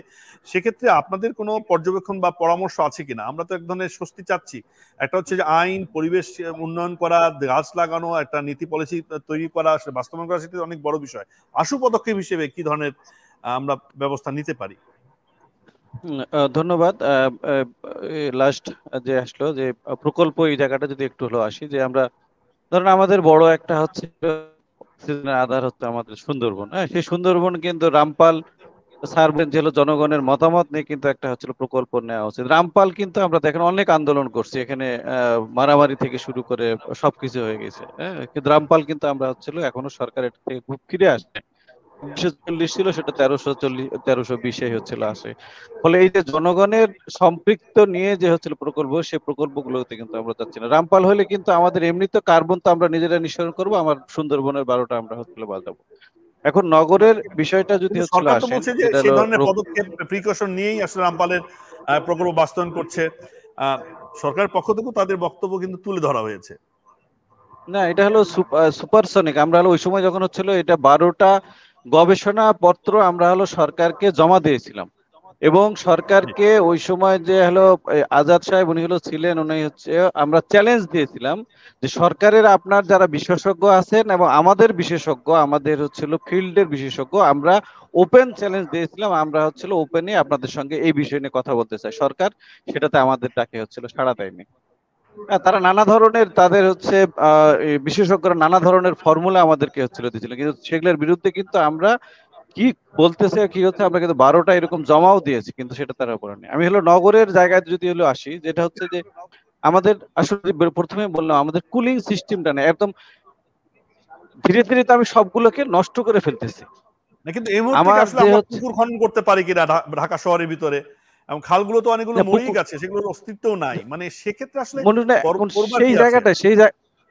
সেক্ষেত্রে আপনাদের কোনো পর্যবেক্ষণ বা পরামর্শ আছে কিনা? আমরা তো এক ধরনের স্বস্তি চাচ্ছি, একটা হচ্ছে যে আইন, পরিবেশ উন্নয়ন করা, গাছ লাগানো, একটা নীতি পলিসি তৈরি করা, বাস্তবায়ন করা, সেটা অনেক বড় বিষয়। আশু পদক্ষেপ হিসেবে কি ধরনের আমরা ব্যবস্থা নিতে পারি? ধন্যবাদ। লাস্ট যে আসলো যে প্রকল্প, এই জায়গাটা যদি একটু হলো আসি, যে আমরা ধরেন আমাদের বড় একটা হচ্ছে আধার হচ্ছে আমাদের সুন্দরবন। হ্যাঁ, সেই সুন্দরবন কিন্তু রামপাল সার্ভে যে হলো জনগণের মতামত নিয়ে কিন্তু একটা হচ্ছিল প্রকল্প নেওয়া উচিত। রামপাল কিন্তু আমরা দেখেন অনেক আন্দোলন করছি এখানে, মারামারি থেকে শুরু করে সবকিছু হয়ে গেছে। হ্যাঁ, কিন্তু রামপাল কিন্তু আমরা হচ্ছিল এখনো সরকার এটা থেকে খুব ফিরে আসে। 240 ছিল, সেটা 1320 হচ্ছিল আসে। ফলে এই যে জনগণের সম্পৃক্ত নিয়ে যে হচ্ছিল প্রকল্প, সেই প্রকল্পগুলোতে কিন্তু আমরা যাচ্ছি না। রামপাল হলে কিন্তু আমাদের এমনিতে কার্বন তো আমরা নিজেরা নিঃসরণ করবো, আমার সুন্দরবনের 12টা আমরা হচ্ছিল বাজাবো। এখন নগরের বিষয়টা যদি কিন্তু হচ্ছিল সরকার তো আসেন, বলছে যে যেটা সেই হলো ধরনের পদক্ষেপ প্রিকশন নিয়েই আসলে রামপালের প্রকল্প বাস্তবায়ন করছে। সরকারের পক্ষ থেকেও তাদের বক্তব্য কিন্তু তুলে ধরা হয়েছে। না, এটা হলো সুপারসনিক। আমরা হলো ওই সময় যখন হচ্ছিল এটা 12টা গবেষণা পত্র আমরা হলো সরকারকে জমা দিয়েছিলাম, এবং সরকারকে ওই সময় যে হলো আজাদ সাহেব উনি হলো ছিলেন, উনি হচ্ছে আমরা চ্যালেঞ্জ দিয়েছিলাম যে সরকারের আপনার যারা বিশেষজ্ঞ আছেন এবং আমাদের বিশেষজ্ঞ, আমাদের হচ্ছিল ফিল্ডের বিশেষজ্ঞ, আমরা ওপেন চ্যালেঞ্জ দিয়েছিলাম, আমরা হচ্ছিল ওপেনে আপনাদের সঙ্গে এই বিষয় নিয়ে কথা বলতে চাই। সরকার সেটাতে আমাদের ডাকে হচ্ছিল সাড়া দেয়নি। তারা নানা ধরনের তাদের হচ্ছে বিশেষজ্ঞরা নানা ধরনের ফর্মুলা আমাদেরকে হচ্ছিল দিয়েছিল, কিন্তু সেগুলোর বিরুদ্ধে কিন্তু আমরা কি বলতেছে কি হচ্ছে আমরা কিন্তু 12টা এরকম জমাও দিয়েছি, কিন্তু সেটা তারা করেনি। আমি হলো নগরের জায়গায় যদি হলো আসি, যেটা হচ্ছে যে আমাদের আসলে প্রথমে বললাম আমাদের কুলিং সিস্টেমটা না, একদম ধীরে ধীরে তো আমি সবগুলোকে নষ্ট করে ফেলতেছি। না, কিন্তু এই মুহূর্তে আমার আসলে যে আমরা হচ্ছে পুকুর খনন করতে পারি কিনা ঢাকা শহরের ভিতরে, এবং খালগুলো তো অনেকগুলো মরেই গেছে, সেগুলোর অস্তিত্বও নাই। মানে সেক্ষেত্রে আসলে করবার সেই কি আছে? জায়গাটা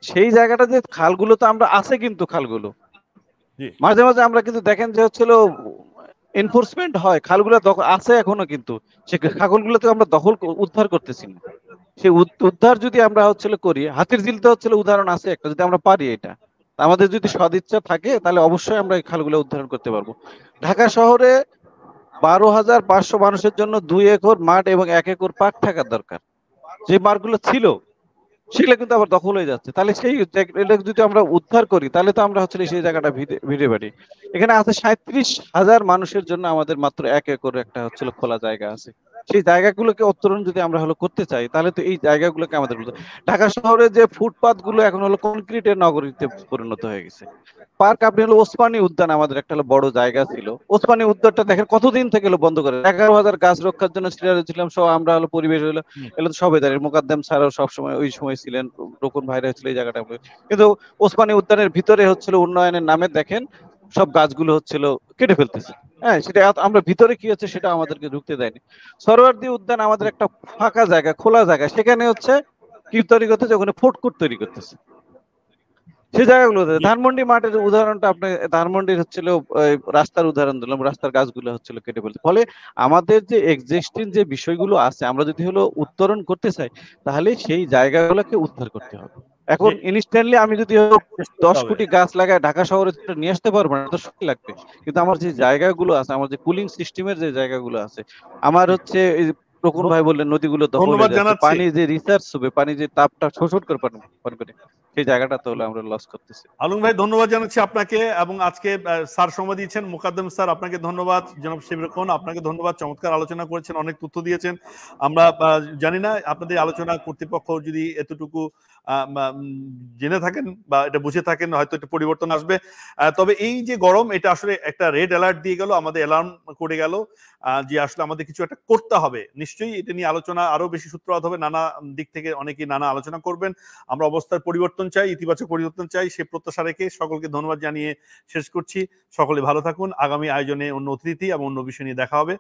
সেই জায়গাটা যে খালগুলো তো আমরা আছে, কিন্তু খালগুলো মাঝে মাঝে আমরা কিন্তু দেখেন যে হচ্ছিল এনফোর্সমেন্ট হয়, খালগুলো আছে এখনো, কিন্তু সে খালগুলোতে আমরা দখল উদ্ধার করতেছি না। সেই উদ্ধার যদি আমরা হচ্ছিল করি, হাতির ঝিলতে হচ্ছিল উদাহরণ আছে একটা, যদি আমরা পারি এটা, আমাদের যদি সদিচ্ছা থাকে তাহলে অবশ্যই আমরা এই খালগুলো উদ্ধার করতে পারবো। ঢাকা শহরে 12,500 মানুষের জন্য 2 একর মাঠ এবং 1 একর পার্ক থাকার দরকার। যে মাঠগুলো ছিল সেগুলো কিন্তু আবার দখল হয়ে যাচ্ছে। তাহলে সেই যদি আমরা উদ্ধার করি, তাহলে তো আমরা হচ্ছে সেই জায়গাটা ভিড়ে বাড়ি। এখানে আছে 37,000 মানুষের জন্য আমাদের মাত্র 1 একর একটা হচ্ছিল খোলা জায়গা আছে। সেই জায়গাগুলোকে উত্তরণ যদি আমরা হলো করতে চাই, তাহলে তো এই জায়গাগুলোকে আমাদের ঢাকা শহরে যে ফুটপাথ গুলো এখন হলো কনক্রিটের নগরীতে পরিণত হয়ে গেছে। পার্ক আপনি হলো ওসমানী উদ্যান, আমাদের একটা হলো বড় জায়গা ছিল, ওসমানী উদ্যানটা দেখেন কতদিন থেকে হলো বন্ধ করে। 11,000 গাছ রক্ষার জন্য ছিলাম সব আমরা হলো পরিবেশ হলো এগুলো তো সবাই জানে, মোকাদ্দেম স্যারও সবসময় ওই সময় ছিলেন, রকুন ভাইরা ছিল এই জায়গাটা। কিন্তু ওসমানী উদ্যানের ভিতরে হচ্ছিল উন্নয়নের নামে দেখেন সব গাছগুলো হচ্ছিল কেটে ফেলতেছে। হ্যাঁ, সেটা আমরা ভিতরে কি হচ্ছে সেটা আমাদেরকে ঢুকতে দেয়নি। সরোয়ার্দী উদ্যান আমাদের একটা ফাঁকা জায়গা, খোলা জায়গা, সেখানে হচ্ছে কি তৈরি করতেছে, ওখানে ফুডকোর্ট তৈরি করতেছে। সেই জায়গাগুলোতে ধানমন্ডি মাঠের উদাহরণটা আপনি, ধানমন্ডির হচ্ছিল রাস্তার উদাহরণ দিলাম, রাস্তার গাছগুলো হচ্ছিল কেটে ফেলতে। ফলে আমাদের যে এক্সিস্টিং যে বিষয়গুলো আছে, আমরা যদি হলো উত্তরণ করতে চাই, তাহলে সেই জায়গাগুলোকে উদ্ধার করতে হবে। এখন ইনস্ট্যান্টলি আমি যদি 10 কোটি গাছ লাগায় ঢাকা শহরে নিয়ে আসতে পারবো না, তো সময় লাগবে। কিন্তু আমার যে জায়গাগুলো আছে, আমার যে কুলিং সিস্টেমের যে জায়গাগুলো আছে, আমার হচ্ছে রকুন ভাই বললেন নদীগুলো দখল হয়ে যাচ্ছে, পানি যে রিসার্চ হবে, পানি যে তাপটা শোষণ করে পারবে, সেই জায়গাটা তো হলো আমরা লস করতেছি। আলম ভাই, ধন্যবাদ জানাচ্ছি আপনাকে, এবং আজকে স্যার সময় দিয়েছেন, মোকাদ্দেম স্যার আপনাকে ধন্যবাদ, জনাব শিবরকন আপনাকে ধন্যবাদ, চমৎকার আলোচনা করেছেন, অনেক তথ্য দিয়েছেন। আমরা জানি না আপনাদের আলোচনা কর্তৃপক্ষ যদি এতটুকু জেনে থাকেন বা এটা বুঝে থাকেন, হয়তো একটু পরিবর্তন আসবে। তবে এই যে গরম, এটা আসলে একটা রেড অ্যালার্ট দিয়ে গেল, আমাদের অ্যালার্ম করে গেল যে আসলে আমাদের কিছু একটা করতে হবে। নিশ্চয়ই এটা নিয়ে আলোচনা আরো বেশি সূত্রপাত হবে, নানা দিক থেকে অনেকেই নানা আলোচনা করবেন। আমরা অবস্থার পরিবর্তন চাই, ইতিবাচক পরিবর্তন চাই, সে প্রত্যাশা রেখে সকলকে ধন্যবাদ জানিয়ে শেষ করছি। সকলে ভালো থাকুন। আগামী আয়োজনে অন্য অতিথি এবং অন্য বিষয় নিয়ে দেখা হবে।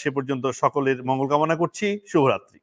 সে পর্যন্ত সকলের মঙ্গল কামনা করছি। শুভরাত্রি।